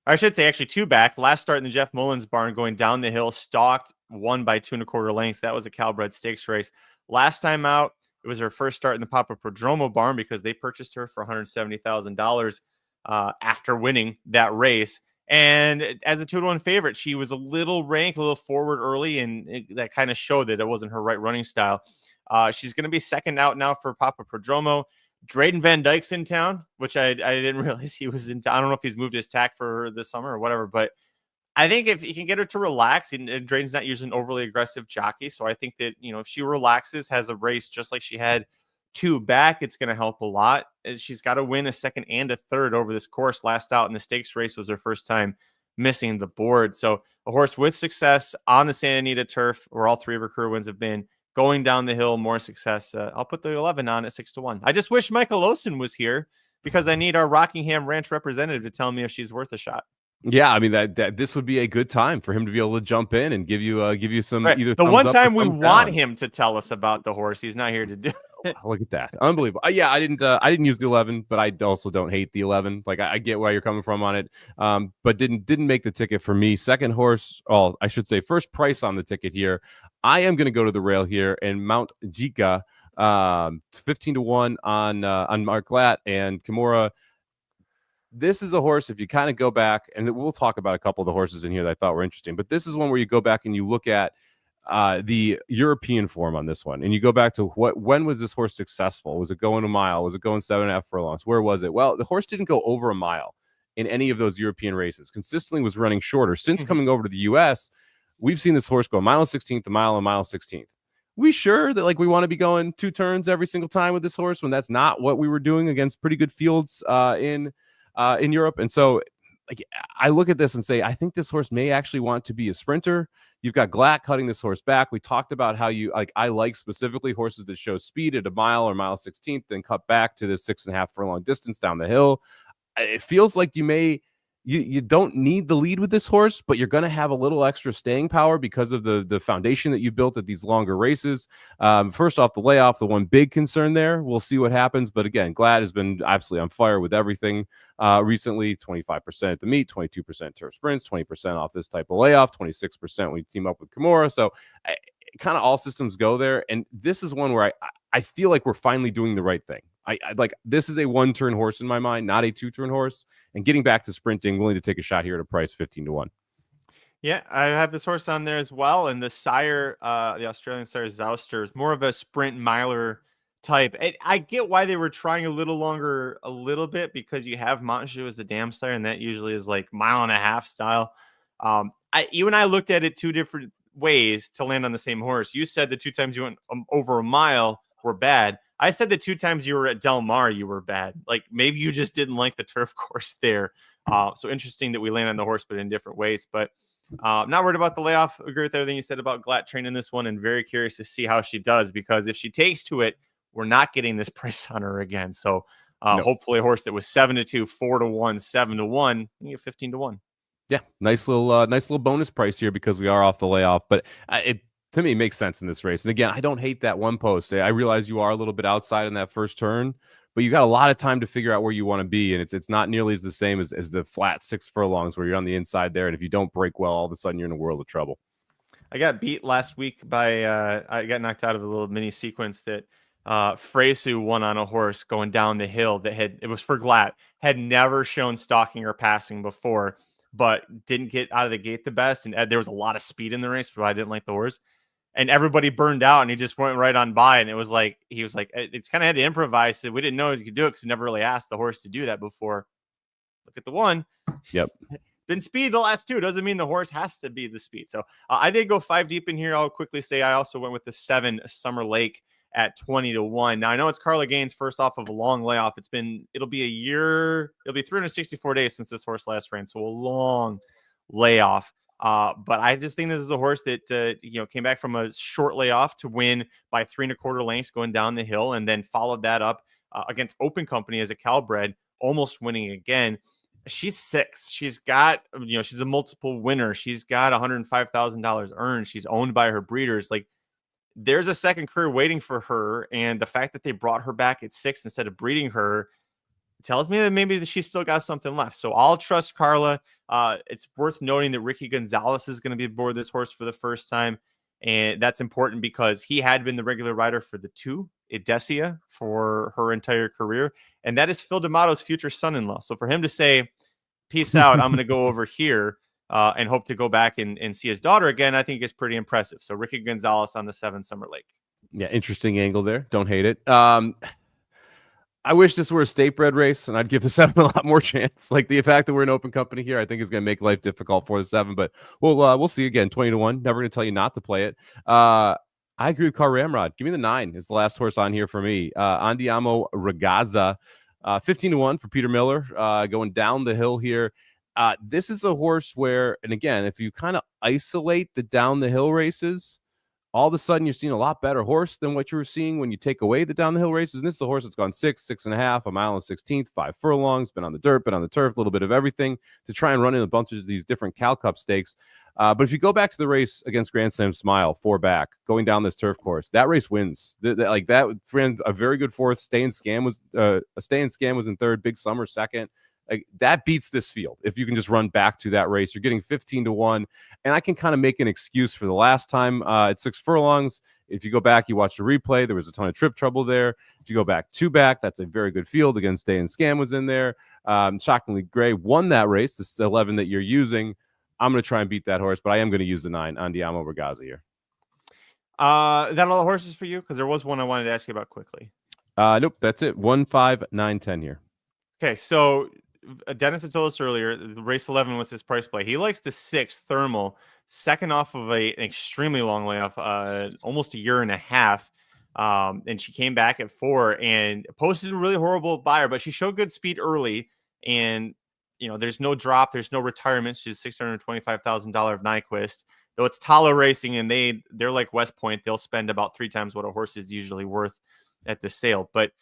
I should say actually 2 back, last start in the Jeff Mullins barn, going down the hill, stalked, won by 2 1/4 lengths. That was a Calbred Stakes race. Last time out, it was her first start in the Papa Prodromo barn because they purchased her for $170,000 after winning that race. And as a 2-1 favorite, she was a little ranked, a little forward early, and that kind of showed that it wasn't her right running style. She's going to be second out now for Papa Prodromo. Drayden Van Dyke's in town, which I didn't realize he was in town. I don't know if he's moved his tack for this summer or whatever, but I think if he can get her to relax, and Drayden's not usually an overly aggressive jockey, so I think that, if she relaxes, has a race just like she had 2 back, it's going to help a lot. She's got to win a second and a third over this course. Last out in the stakes race was her first time missing the board. So a horse with success on the Santa Anita turf, where all 3 of her career wins have been. Going down the hill, more success. I'll put the 11 on at 6-1. I just wish Michael Olsen was here, because I need our Rockingham Ranch representative to tell me if she's worth a shot. Yeah, I mean that this would be a good time for him to be able to jump in and give you some either the one time we want down. him to tell us about the horse. He's not here to do it. Look at that, unbelievable. Yeah, I didn't use the 11, but I also don't hate the 11. Like I get where you're coming from on it, but didn't make the ticket for me. Second horse, I should say first price on the ticket here. I am going to go to the rail here and Mount Jika, 15-1 on Mark Glatt and Kimura. This is a horse, if you kind of go back, and we'll talk about a couple of the horses in here that I thought were interesting, but this is one where you go back and you look at the European form on this one, and you go back to when was this horse successful? Was it going a mile? Was it going 7.5 furlongs? Where was it? Well, the horse didn't go over a mile in any of those European races. Consistently was running shorter. Since coming over to the U.S., we've seen this horse go a mile and 16th, a mile and mile 16th. We sure that we want to be going 2 turns every single time with this horse when that's not what we were doing against pretty good fields in Europe? And so I look at this and say, I think this horse may actually want to be a sprinter. You've got Glatt cutting this horse back. We talked about how I like specifically horses that show speed at a mile or mile 16th, then cut back to the 6.5 furlong distance down the hill. It feels like you don't need the lead with this horse, but you're going to have a little extra staying power because of the foundation that you built at these longer races. First off, the layoff, the one big concern there. We'll see what happens. But again, Glatt has been absolutely on fire with everything recently. 25% at the meet, 22% turf sprints, 20% off this type of layoff, 26% when you team up with Kimura. So kind of all systems go there. And this is one where I feel like we're finally doing the right thing. I this is a 1-turn horse in my mind, not a 2-turn horse. And getting back to sprinting, willing to take a shot here at a price 15-1. Yeah, I have this horse on there as well. And the sire, the Australian sire Zouster, is more of a sprint miler type. I get why they were trying a little longer, a little bit, because you have Montague as the dam sire, and that usually is mile and a half style. You and I looked at it 2 different ways to land on the same horse. You said the 2 times you went over a mile were bad. I said the 2 times you were at Del Mar, you were bad. Maybe you just didn't like the turf course there. So interesting that we land on the horse, but in different ways. But not worried about the layoff. Agree with everything you said about Glatt training this one, and very curious to see how she does, because if she takes to it, we're not getting this price on her again. So hopefully a horse that was 7-2, 4-1, 7-1, you get 15-1. Yeah, nice little bonus price here because we are off the layoff. But it to me makes sense in this race. And again, I don't hate that one post. I realize you are a little bit outside in that first turn, but you got a lot of time to figure out where you want to be. And it's not nearly as the same as the flat 6 furlongs where you're on the inside there. And if you don't break well, all of a sudden you're in a world of trouble. I got beat last week by I got knocked out of a little mini sequence that Fresu won on a horse going down the hill it was for Glatt, had never shown stalking or passing before, but didn't get out of the gate the best. And there was a lot of speed in the race, so I didn't like the horse. And everybody burned out, and he just went right on by. And it was he was it's kind of had to improvise. So we didn't know he could do it because he never really asked the horse to do that before. Look at the one. Yep. Been speed the last 2. Doesn't mean the horse has to be the speed. So I did go 5 deep in here. I'll quickly say I also went with the 7 Summer Lake at 20-1. Now I know it's Carla Gaines first off of a long layoff. It'll be a year. It'll be 364 days since this horse last ran. So a long layoff. But I just think this is a horse that, came back from a short layoff to win by 3 1/4 lengths going down the hill, and then followed that up against Open Company as a Calbred, almost winning again. She's 6. She's got, she's a multiple winner. She's got $105,000 earned. She's owned by her breeders. There's a second career waiting for her. And the fact that they brought her back at 6 instead of breeding her tells me that maybe she's still got something left. So I'll trust Carla. It's worth noting that Ricky Gonzalez is going to be aboard this horse for the first time. And that's important because he had been the regular rider for the 2, Edesia, for her entire career. And that is Phil D'Amato's future son-in-law. So for him to say, peace out, I'm going to go over here and hope to go back and see his daughter again, I think is pretty impressive. So Ricky Gonzalez on the 7 Summer Lake. Yeah, interesting angle there. Don't hate it. I wish this were a state bred race, and I'd give the 7 a lot more chance. The fact that we're an Open Company here, I think is going to make life difficult for the 7. But we'll see again. 20-1. Never going to tell you not to play it. I agree with Car Ramrod. Give me the 9 is the last horse on here for me. Andiamo Ragazza, 15-1 for Peter Miller, going down the hill here. This is a horse where, and again, if you kind of isolate the down the hill races, all of a sudden you're seeing a lot better horse than what you were seeing when you take away the down the hill races. And this is a horse that's gone 6, 6.5, a mile and 16th, 5 furlongs, been on the dirt, been on the turf, a little bit of everything to try and run in a bunch of these different Cal Cup stakes. But if you go back to the race against Grand Slam Smile, 4 back, going down this turf course, that race wins. That ran a very good 4th. Stay and Scam was in 3rd. Big Summer 2nd. That beats this field. If you can just run back to that race, you're getting 15-1. And I can kind of make an excuse for the last time at 6 furlongs. If you go back, you watch the replay, there was a ton of trip trouble there. If you go back 2 back, that's a very good field. Against Day and Scam was in there. Shockingly, Gray won that race, this 11 that you're using. I'm going to try and beat that horse, but I am going to use the 9 Andiamo Ragazza here. That all the horses for you? Because there was one I wanted to ask you about quickly. Nope, that's it. 1, 5, 9, 10 here. Okay, so Dennis had told us earlier, the race 11 was his price play. He likes the 6 Thermal, second off of an extremely long layoff, almost a year and a half. And she came back at 4 and posted a really horrible buyer, but she showed good speed early. And, there's no drop, there's no retirement. She's $625,000 of Nyquist. Though it's Tala Racing, and they're like West Point. They'll spend about 3 times what a horse is usually worth at the sale. But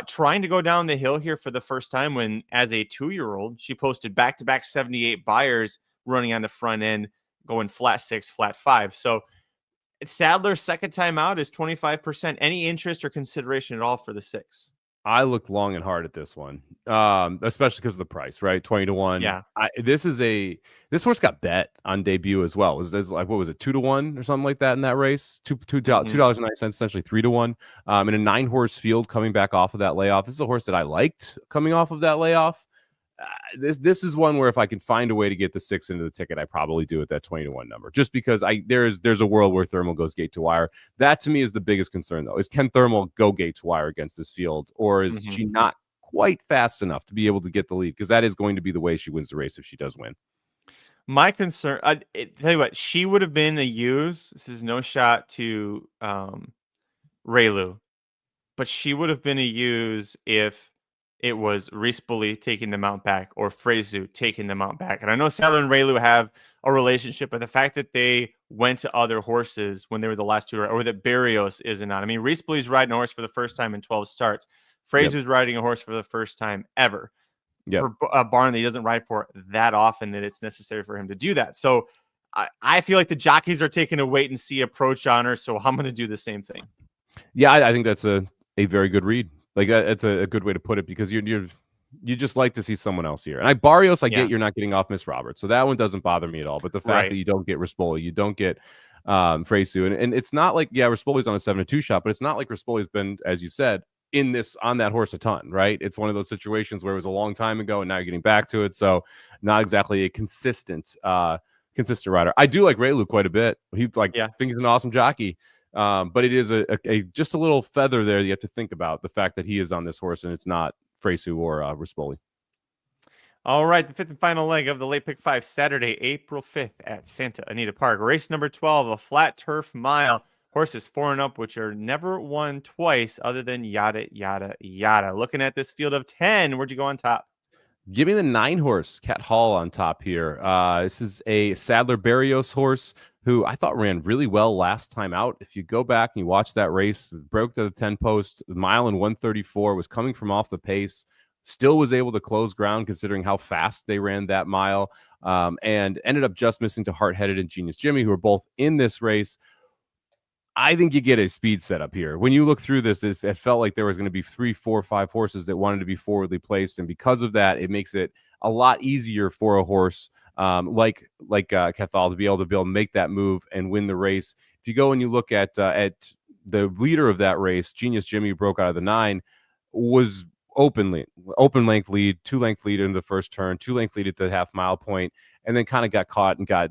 trying to go down the hill here for the first time when, as a 2-year-old, she posted back-to-back 78 buyers running on the front end, going flat 6, flat 5. So Sadler's second time out is 25%. Any interest or consideration at all for the 6? I looked long and hard at this one, especially because of the price, right? 20 to 1. Yeah. This horse got bet on debut as well. It was like, what was it, 2 to 1 or something like that in that race? $2.09, essentially 3 to 1. In a 9-horse field coming back off of that layoff. This is a horse that I liked coming off of that layoff. This is one where if I can find a way to get the 6 into the ticket, I probably do at that 20 to 1 number, just because there's a world where Thermal goes gate to wire. That to me is the biggest concern, though, is can Thermal go gate to wire against this field, or is she not quite fast enough to be able to get the lead? Because that is going to be the way she wins the race if she does win. My concern, tell you what, she would have been a use. This is no shot to Raylu, but she would have been a use if it was Reese Bully taking the mount back or Frezu taking the mount back. And I know Sadler and Raylu have a relationship, but the fact that they went to other horses when they were the last 2, or that Barrios isn't on. I mean, Reese Bully's riding a horse for the first time in 12 starts. Frezu's riding a horse for the first time ever. For a barn that he doesn't ride for that often that it's necessary for him to do that. So I feel like the jockeys are taking a wait and see approach on her. So I'm going to do the same thing. Yeah, I think that's a very good read. Like it's a good way to put it, because you just like to see someone else here. And Barrios, I get you're not getting off Miss Roberts, so that one doesn't bother me at all. But the fact that you don't get Rispoli, you don't get Fresu, and it's not like Rispoli's on a 7-2 shot, but it's not like Rispoli's been, as you said, on that horse a ton, right? It's one of those situations where it was a long time ago and now you're getting back to it. So not exactly a consistent rider. I do like Raylu quite a bit. He's think he's an awesome jockey. But it is a just a little feather there you have to think about, the fact that he is on this horse and it's not Fresu or Rispoli. All right, the 5th and final leg of the late pick 5, Saturday, April 5th at Santa Anita Park. Race number 12, a flat turf mile. Horses 4 and up, which are never won twice other than yada, yada, yada. Looking at this field of 10, where'd you go on top? Give me the 9-horse Cat Hall on top here. This is a Sadler Barrios horse who I thought ran really well last time out. If you go back and you watch that race, broke to the 10 post, the mile in 1:34, was coming from off the pace, still was able to close ground considering how fast they ran that mile, and ended up just missing to Heart Headed and Genius Jimmy, who are both in this race. I think you get a speed setup here. When you look through this, it felt like there was going to be 3, 4, 5 horses that wanted to be forwardly placed. And because of that, it makes it a lot easier for a horse like Cathal to be able to make that move and win the race. If you go and you look at the leader of that race, Genius Jimmy, who broke out of the 9, was open length lead, 2-length lead in the first turn, 2-length lead at the half-mile point, and then kind of got caught and got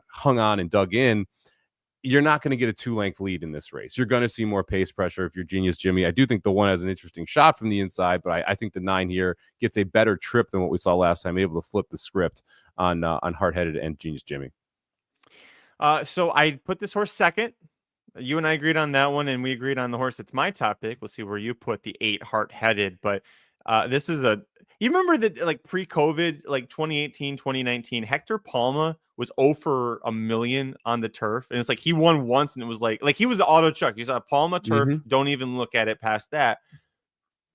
hung on and dug in. You're not going to get a 2-length lead in this race. You're going to see more pace pressure if you're Genius Jimmy. I do think the 1 has an interesting shot from the inside, but I think the 9 here gets a better trip than what we saw last time, able to flip the script on Heart Headed and Genius Jimmy. So I put this horse second. You and I agreed on that one, and we agreed on the horse that's my top pick. We'll see where you put the 8 Heart Headed, but this is you remember that, like, pre-COVID, like 2018, 2019, Hector Palma was 0 for a million on the turf. And it's like he won once and it was like he was auto chuck. You saw Palma turf. Don't even look at it past that.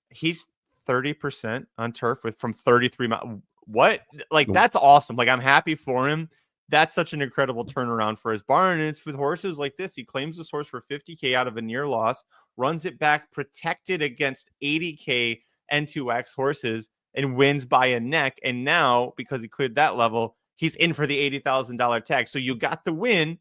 He's 30% on turf from 33 miles. What? Like, that's awesome. Like, I'm happy for him. That's such an incredible turnaround for his barn. And it's with horses like this. He claims this horse for $50K out of a near loss, runs it back protected against $80K N2X horses, and wins by a neck. And now, because he cleared that level, he's in for the $80,000 tag. So you got the win.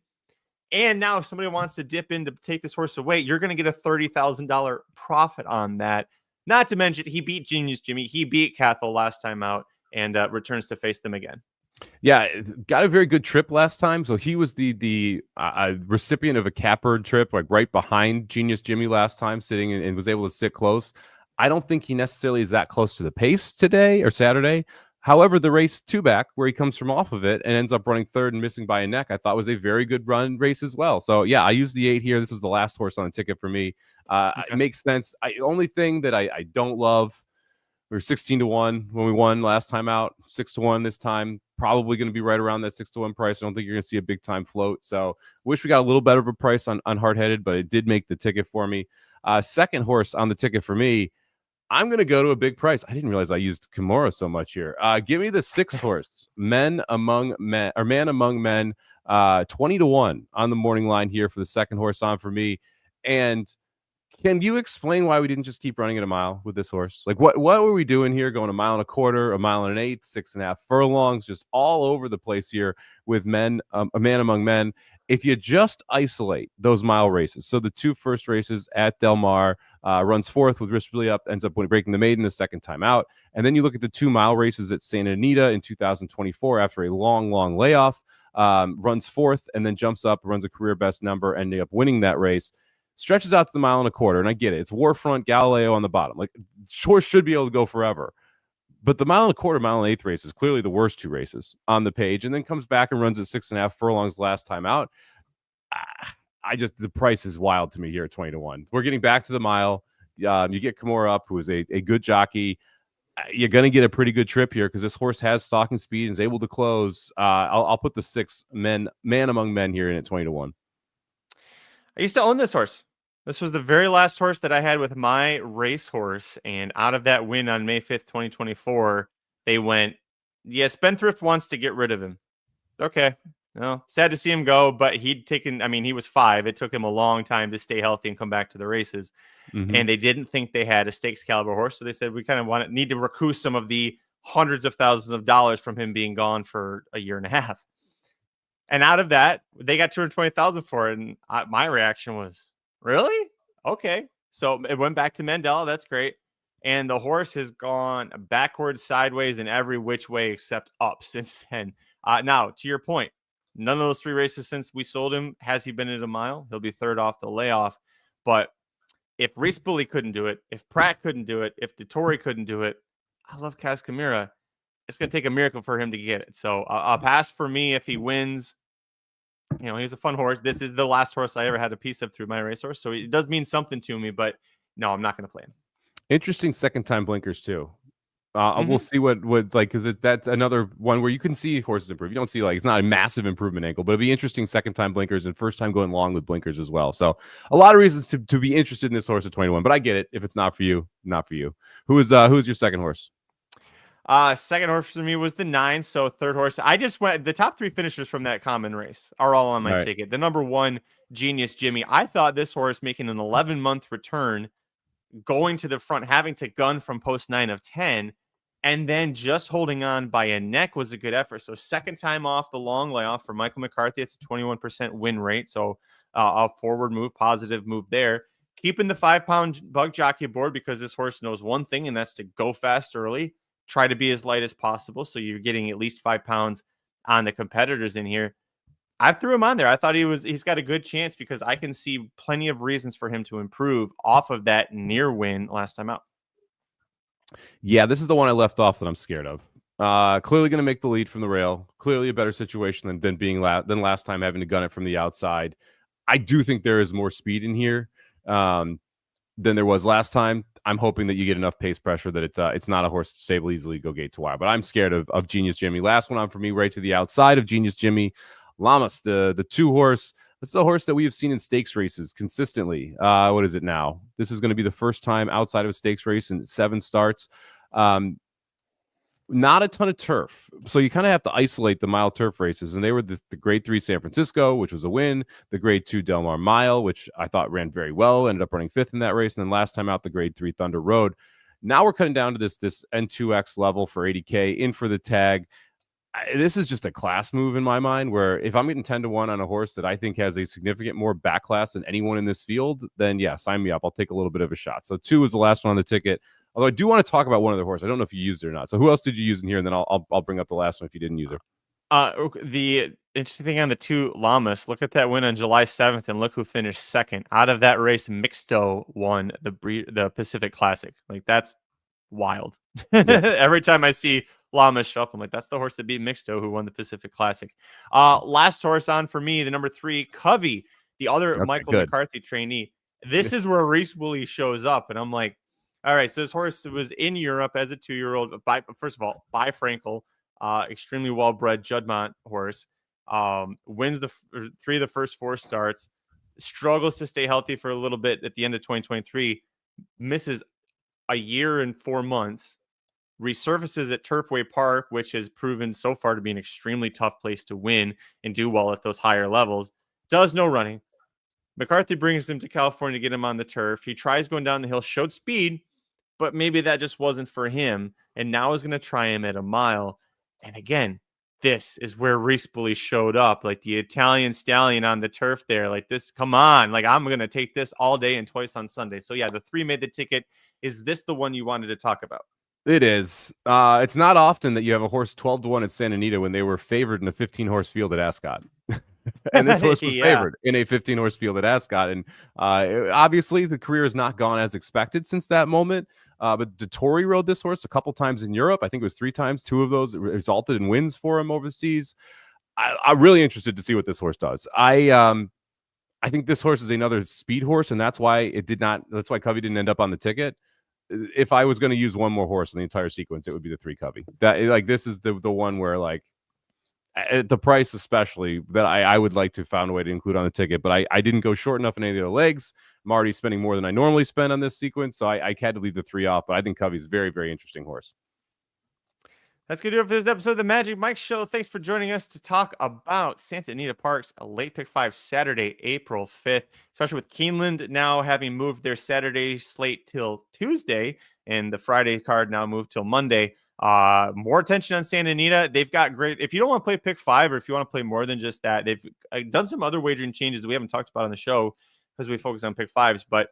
And now if somebody wants to dip in to take this horse away, you're going to get a $30,000 profit on that. Not to mention, he beat Genius Jimmy. He beat Cathal last time out and returns to face them again. Yeah, got a very good trip last time. So he was the recipient of a catbird trip, like right behind Genius Jimmy last time, sitting and was able to sit close. I don't think he necessarily is that close to the pace today or Saturday. However, the race two back, where he comes from off of it and ends up running third and missing by a neck, I thought was a very good run race as well. So yeah, I used the 8 here. This was the last horse on the ticket for me. It Okay. makes sense. Only thing that I don't love, we were 16-1 when we won last time out, 6-1 this time. Probably going to be right around that 6-1 price. I don't think you're going to see a big time float. So wish we got a little better of a price on Hard Headed, but it did make the ticket for me. Second horse on the ticket for me, I'm going to go to a big price. I didn't realize I used Kimura so much here. Give me the 6 horse, Man Among Men, 20-1 on the morning line here for the second horse on for me. And can you explain why we didn't just keep running it a mile with this horse? Like, what were we doing here? Going a mile and a quarter, a mile and an eighth, 6.5 furlongs, just all over the place here with a Man Among Men. If you just isolate those mile races, so the 2 first races at Del Mar, runs fourth with Risk Really Up, ends up breaking the maiden the second time out, and then you look at the 2 mile races at Santa Anita in 2024 after a long layoff, runs fourth and then jumps up, runs a career best number, ending up winning that race. Stretches out to the mile and a quarter, and I get it. It's Warfront, Galileo on the bottom. Like, horse should be able to go forever. But the mile and a quarter, mile and eighth race is clearly the worst 2 races on the page, and then comes back and runs at 6.5 furlongs last time out. The price is wild to me here at 20-1. We're getting back to the mile. You get Kimura up, who is a good jockey. You're going to get a pretty good trip here because this horse has stalking speed and is able to close. I'll put the 6 Man Among Men here in at 20-1. I used to own this horse. This was the very last horse that I had with my racehorse. And out of that win on May 5th, 2024, they went, yeah, Spendthrift wants to get rid of him. Okay. No, sad to see him go, but he was 5. It took him a long time to stay healthy and come back to the races. Mm-hmm. And they didn't think they had a stakes caliber horse. So they said, we kind of need to recoup some of the hundreds of thousands of dollars from him being gone for a year and a half. And out of that, they got 220,000 for it. And my reaction was, really? Okay. So it went back to Mandela. That's great. And the horse has gone backwards, sideways, and every which way except up since then. Now, to your point, none of those 3 races since we sold him has he been at a mile. He'll be third off the layoff. But if Reese Bully couldn't do it, if Pratt couldn't do it, if DeTore couldn't do it, I love Kaz Kimura. It's going to take a miracle for him to get it. So a pass for me if he wins. You know, he's a fun horse. This is the last horse I ever had a piece of through my racehorse. So it does mean something to me, but no, I'm not going to play him. Interesting second time blinkers too. We'll see what because that's another one where you can see horses improve. You don't see it's not a massive improvement angle, but it'd be interesting second time blinkers and first time going long with blinkers as well. So a lot of reasons to be interested in this horse at 21, but I get it. If it's not for you, not for you. Who's your second horse? Second horse for me was the 9. So third horse, I just went, the top 3 finishers from that common race are all on my ticket. The number 1, Genius Jimmy. I thought this horse making an 11-month return, going to the front, having to gun from post 9 of 10, and then just holding on by a neck was a good effort. So second time off the long layoff for Michael McCarthy. It's a 21% win rate. So a forward move, positive move there. Keeping the 5-pound bug jockey aboard because this horse knows one thing, and that's to go fast early. Try to be as light as possible. So you're getting at least 5 pounds on the competitors in here. I threw him on there. I thought he's got a good chance because I can see plenty of reasons for him to improve off of that near win last time out. Yeah, this is the one I left off that I'm scared of. Clearly going to make the lead from the rail. Clearly a better situation than being than last time having to gun it from the outside. I do think there is more speed in here than there was last time. I'm hoping that you get enough pace pressure that it's not a horse that's able to easily go gate to wire. But I'm scared of Genius Jimmy. Last one on for me, right to the outside of Genius Jimmy. Lamas, the 2 horse. This is a horse that we have seen in stakes races consistently. What is it now? This is going to be the first time outside of a stakes race in 7 starts. Not a ton of turf. So you kind of have to isolate the mile turf races. And they were the grade 3 San Francisco, which was a win. The grade 2 Del Mar Mile, which I thought ran very well, ended up running 5th in that race. And then last time out, the grade 3 Thunder Road. Now we're cutting down to this N2X level for 80K in for the tag. This is just a class move in my mind, where if I'm getting 10-1 on a horse that I think has a significant more back class than anyone in this field, then yeah, sign me up. I'll take a little bit of a shot. So 2 is the last one on the ticket. Although I do want to talk about one other horse. I don't know if you used it or not. So who else did you use in here? And then I'll bring up the last one if you didn't use it. The interesting thing on the two llamas, look at that win on July 7th, and look who finished second. Out of that race, Mixto won the Pacific Classic. Like, that's wild. Every time I see llamas show up, I'm like, that's the horse that beat Mixto, who won the Pacific Classic. Last horse on for me, the number 3, Covey, the other Okay, Michael good. McCarthy trainee. This is where Reese Woolley shows up, and I'm like, all right, so this horse was in Europe as a 2-year-old. First of all, by Frankel. Extremely well-bred Juddmonte horse, wins the 3 of the first 4 starts, struggles to stay healthy for a little bit at the end of 2023, misses a year and 4 months, resurfaces at Turfway Park, which has proven so far to be an extremely tough place to win and do well at those higher levels, does no running. McCarthy brings him to California to get him on the turf. He tries going down the hill, showed speed, but maybe that just wasn't for him, and now is going to try him at a mile. And again, this is where Reese Woolley showed up, like the Italian stallion on the turf there. Like, this, come on. Like, I'm going to take this all day and twice on Sunday. So, yeah, the 3 made the ticket. Is this the one you wanted to talk about? It is. It's not often that you have a horse 12-1 at Santa Anita when they were favored in a 15-horse field at Ascot. And this horse was favored in a 15-horse field at Ascot. And obviously, the career has not gone as expected since that moment. But Dettori rode this horse a couple times in Europe. I think it was 3 times. 2 of those resulted in wins for him overseas. I'm really interested to see what this horse does. I think this horse is another speed horse, and that's why it did not. That's why Covey didn't end up on the ticket. If I was going to use one more horse in the entire sequence, it would be the 3 Covey. This is the one where, like, at the price especially, that I would like to find a way to include on the ticket, but I didn't go short enough in any of the legs. I'm already spending more than I normally spend on this sequence, so I had to leave the 3 off, but I think Covey's a very, very interesting horse. That's going to do it for this episode of the Magic Mike Show. Thanks for joining us to talk about Santa Anita Park's late pick 5 Saturday, April 5th, especially with Keeneland now having moved their Saturday slate till Tuesday and the Friday card now moved till Monday. More attention on Santa Anita. They've got great, if you don't want to play pick 5 or if you want to play more than just that, they've done some other wagering changes that we haven't talked about on the show because we focus on pick 5s, but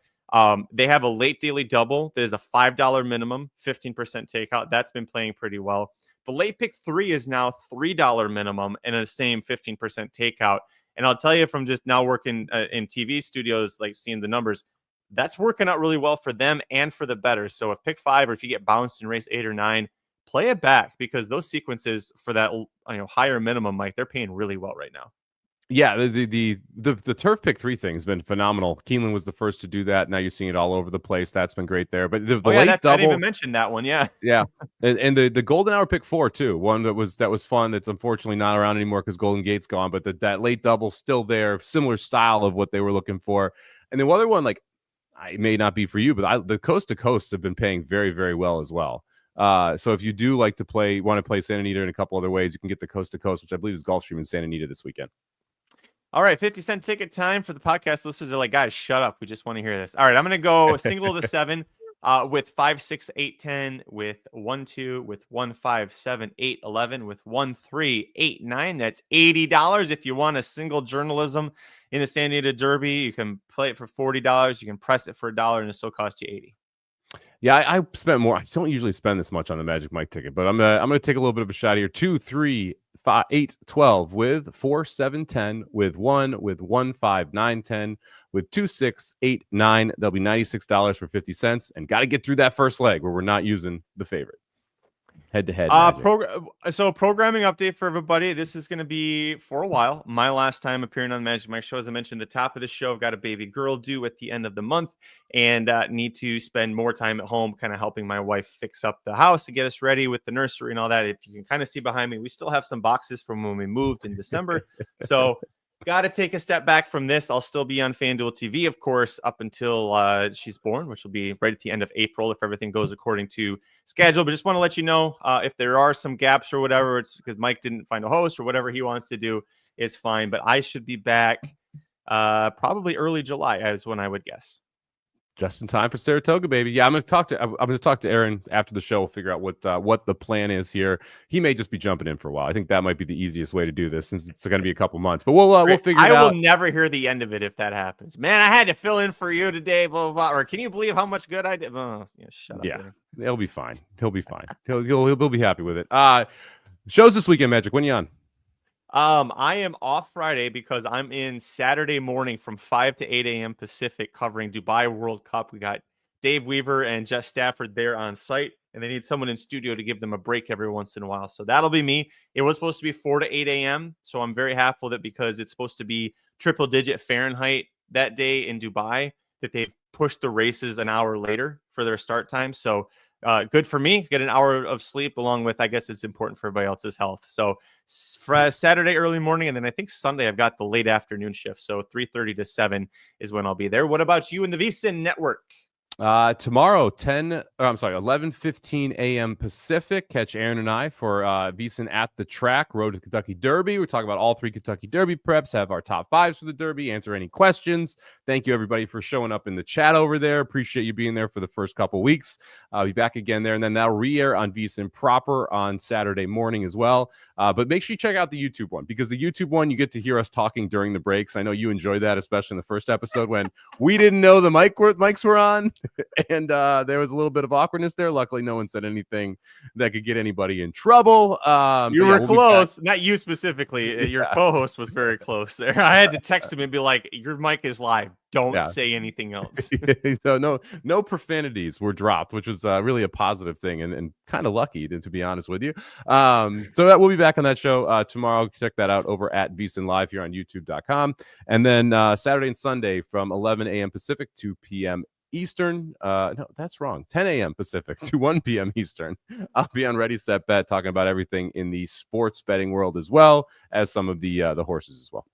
they have a late daily double that is a $5 minimum, 15% takeout. That's been playing pretty well. The late pick 3 is now $3 minimum and the same 15% takeout. And I'll tell you, from just now working in TV studios, like seeing the numbers, that's working out really well for them and for the bettors. So if pick 5, or if you get bounced in race 8 or 9, play it back, because those sequences for that higher minimum, Mike, they're paying really well right now. Yeah, the turf pick 3 thing has been phenomenal. Keeneland was the first to do that. Now you're seeing it all over the place. That's been great there. But the late double, I didn't even mention that one. Yeah, yeah, and the golden hour pick 4 too. One that was fun. That's unfortunately not around anymore because Golden Gate's gone. But that late double still there, similar style of what they were looking for. And the other one, like, it may not be for you, but the coast to coasts have been paying very, very well as well. So if you do want to play Santa Anita in a couple other ways, you can get the coast to coast, which I believe is Gulfstream in Santa Anita this weekend. All right, 50-cent ticket time for the podcast listeners. They're like, guys, shut up. We just want to hear this. All right, I'm going to go single to 7 with 5, 6, 8, 10, with 1, 2, with 1, 5, 7, 8, 11, with 1, 3, 8, 9. That's $80. If you want a single journalism in the Santa Anita Derby, you can play it for $40. You can press it for $1, and it still costs you $80. Yeah, I spent more. I don't usually spend this much on the Magic Mike ticket, but I'm gonna take a little bit of a shot here. 2, 3, 5, 8, 12, with 4, 7, 10, with 1, 5, 9, 10, with 2, 6, 8, 9. That'll be $96 for 50 cents, and got to get through that first leg where we're not using the favorite. Head-to-head. So programming update for everybody. This is going to be for a while my last time appearing on the Magic Mike Show. As I mentioned at the top of the show, I've got a baby girl due at the end of the month, and need to spend more time at home kind of helping my wife fix up the house to get us ready with the nursery and all that. If you can kind of see behind me, we still have some boxes from when we moved in December. So got to take a step back from this. I'll still be on FanDuel TV, of course, up until she's born, which will be right at the end of April if everything goes according to schedule. But just want to let you know, if there are some gaps or whatever, it's because Mike didn't find a host or whatever he wants to do is fine. But I should be back probably early July is when I would guess. Just in time for Saratoga, baby. Yeah, I'm going to talk to Aaron after the show. We'll figure out what the plan is here. He may just be jumping in for a while. I think that might be the easiest way to do this, since it's going to be a couple months. But we'll figure it out. I will never hear the end of it if that happens. Man, I had to fill in for you today. Blah blah blah. Or can you believe how much good I did? Oh, yeah, shut up. Yeah, he'll be fine. He'll be fine. He'll be happy with it. Shows this weekend, Magic. When you on? I am off Friday because I'm in Saturday morning from 5 to 8 a.m. Pacific covering Dubai World Cup. We got Dave Weaver and Jess Stafford there on site, and they need someone in studio to give them a break every once in a while. So that'll be me. It was supposed to be 4 to 8 a.m. So I'm very happy that because it's supposed to be triple digit Fahrenheit that day in Dubai, that they've pushed the races an hour later for their start time. So good for me. Get an hour of sleep along with, I guess it's important for everybody else's health. So Saturday early morning, and then I think Sunday I've got the late afternoon shift. So 3:30 to 7 is when I'll be there. What about you in the VSiN network? Tomorrow, 11:15 a.m. Pacific. Catch Aaron and I for VSiN at the Track, Road to Kentucky Derby. We're talking about all 3 Kentucky Derby preps, have our top 5s for the Derby, answer any questions. Thank you, everybody, for showing up in the chat over there. Appreciate you being there for the first couple weeks. I'll be back again there, and then that'll re-air on VSiN proper on Saturday morning as well. But make sure you check out the YouTube one, because the YouTube one, you get to hear us talking during the breaks. I know you enjoyed that, especially in the first episode when we didn't know the mics were on. And there was a little bit of awkwardness there. Luckily, no one said anything that could get anybody in trouble. You were close. Not you specifically. Your co-host was very close there. I had to text him and be like, your mic is live. Don't say anything else. So no profanities were dropped, which was really a positive thing and kind of lucky, to be honest with you. So we'll be back on that show tomorrow. Check that out over at VSiN Live here on youtube.com. And then Saturday and Sunday from 11 a.m. Pacific, 2 p.m. Eastern. No, that's wrong. 10 a.m. Pacific to 1 p.m. Eastern. I'll be on Ready, Set, Bet talking about everything in the sports betting world as well as some of the horses as well.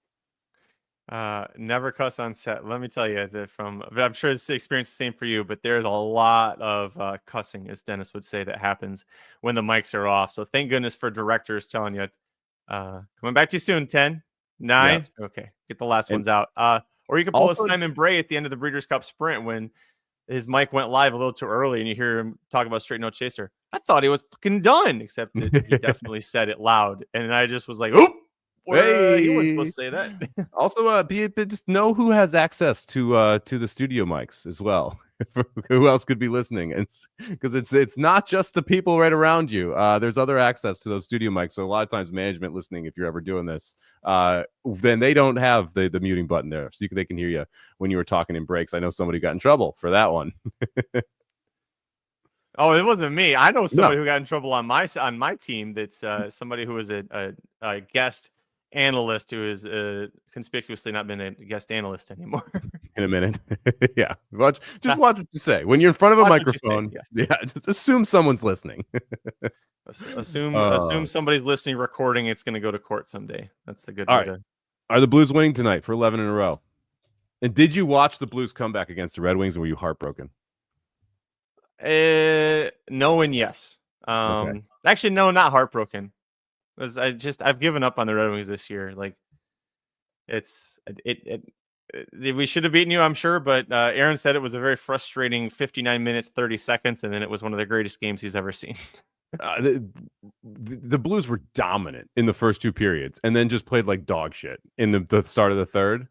Never cuss on set. Let me tell you that I'm sure this experience is the same for you, but there's a lot of cussing, as Dennis would say, that happens when the mics are off. So thank goodness for directors telling you, coming back to you soon, 10, 9. Yeah. Okay. Get the last ones out. Or you can pull a Simon Bray at the end of the Breeders' Cup Sprint when his mic went live a little too early and you hear him talk about Straight No Chaser. I thought he was fucking done, except that he definitely said it loud. And I just was like, oop! Hey. He wasn't supposed to say that. Also, just know who has access to the studio mics as well. Who else could be listening? Because it's not just the people right around you. There's other access to those studio mics. So a lot of times, management listening, if you're ever doing this, then they don't have the muting button there, so they can hear you when you were talking in breaks. I know somebody got in trouble for that one. Oh, it wasn't me. I know somebody who got in trouble on my team. That's somebody who was a guest analyst who is conspicuously not been a guest analyst anymore. In a minute. Yeah. Just watch what you say. When you're in front of a microphone, just assume someone's listening. Assume somebody's listening, recording. It's going to go to court someday. That's the good way to... Are the Blues winning tonight for 11 in a row? And did you watch the Blues come back against the Red Wings, or were you heartbroken? No and yes. Okay. Actually, no, not heartbroken. I've given up on the Red Wings this year. Like, we should have beaten you, I'm sure, but Aaron said it was a very frustrating 59 minutes, 30 seconds, and then it was one of the greatest games he's ever seen. The Blues were dominant in the first 2 periods and then just played like dog shit in the start of the third,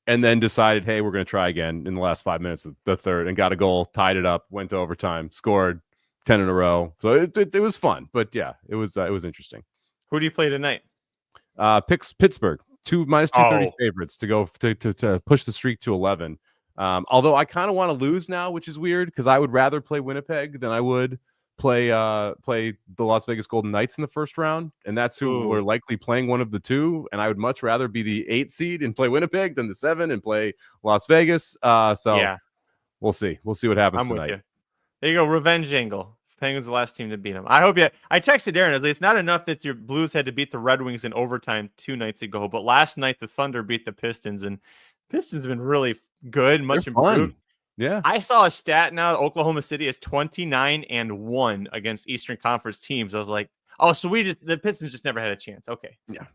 and then decided, hey, we're going to try again in the last 5 minutes of the third, and got a goal, tied it up, went to overtime, scored 10 in a row. So it was fun, but yeah, it was interesting. Who do you play tonight? Pittsburgh, -230 favorites to go to push the streak to 11. Although I kind of want to lose now, which is weird because I would rather play Winnipeg than I would play the Las Vegas Golden Knights in the first round, and that's who we're likely playing one of the two. And I would much rather be the 8 seed and play Winnipeg than the 7 and play Las Vegas. So we'll see. We'll see what happens tonight. With you. There you go, revenge angle. Penguins the last team to beat them. I hope you. I texted Aaron. It's not enough that your Blues had to beat the Red Wings in overtime 2 nights ago, but last night the Thunder beat the Pistons, and Pistons have been really good, much improved. Yeah, I saw a stat now. Oklahoma City is 29-1 against Eastern Conference teams. I was like, oh, so the Pistons just never had a chance. Okay, yeah.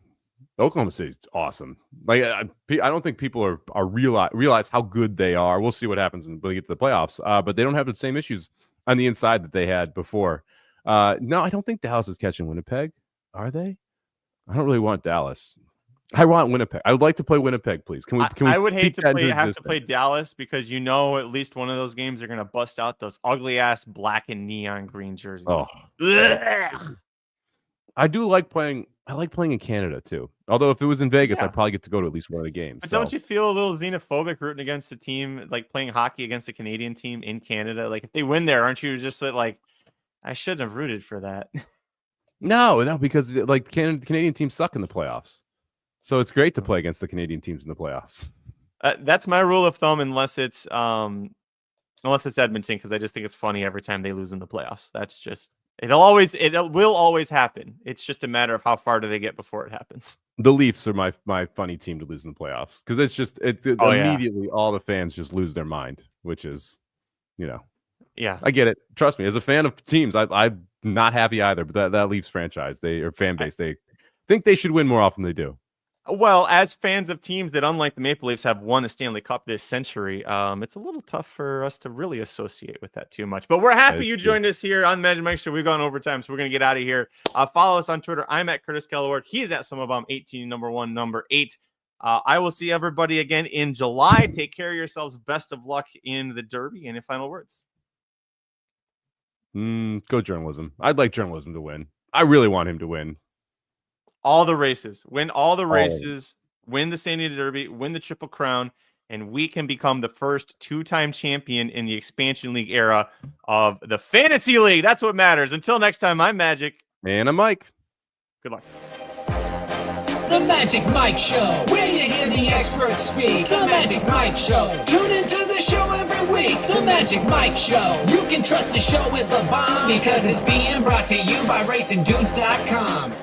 Oklahoma City's awesome. Like I don't think people are realize how good they are. We'll see what happens when we get to the playoffs. But they don't have the same issues on the inside that they had before. No, I don't think Dallas is catching Winnipeg. Are they? I don't really want Dallas. I want Winnipeg. I would like to play Winnipeg, please. Can we? I would hate to have to play Dallas because at least one of those games are going to bust out those ugly ass black and neon green jerseys. Oh, I do like playing I like playing in Canada too. Although if it was in Vegas, Yeah. I'd probably get to go to at least one of the games. But So. don't you feel a little xenophobic rooting against a team, like playing hockey against a Canadian team in Canada? Like if they win there, aren't you just like, I shouldn't have rooted for that? No, because like Canadian teams suck in the playoffs. So it's great to play against the Canadian teams in the playoffs. That's my rule of thumb, unless it's Edmonton, because I just think it's funny every time they lose in the playoffs. That's just it will always happen. It's just a matter of how far do they get before it happens. The Leafs are my funny team to lose in the playoffs because immediately all the fans just lose their mind, which is, Yeah, I get it. Trust me, as a fan of teams, I'm not happy either. But that Leafs franchise, fan base, they think they should win more often than they do. Well, as fans of teams that, unlike the Maple Leafs, have won a Stanley Cup this century, it's a little tough for us to really associate with that too much. But we're happy you joined us here on the Magic Mike Show. We've gone overtime, so we're going to get out of here. Follow us on Twitter. I'm at Curtis Kalleward. He is at Somobomb 18, number 1, number 8. I will see everybody again in July. Take care of yourselves. Best of luck in the Derby. Any final words? Go journalism. I'd like journalism to win. I really want him to win. All the races, win all the races, win the Santa Anita Derby, win the Triple Crown, and we can become the first 2-time champion in the expansion league era of the fantasy league. That's what matters. Until next time, I'm Magic. And I'm Mike. Good luck. The Magic Mike Show, where you hear the experts speak. The Magic Mike Show. Tune into the show every week. The Magic Mike Show. You can trust the show is the bomb because it's being brought to you by RacingDudes.com.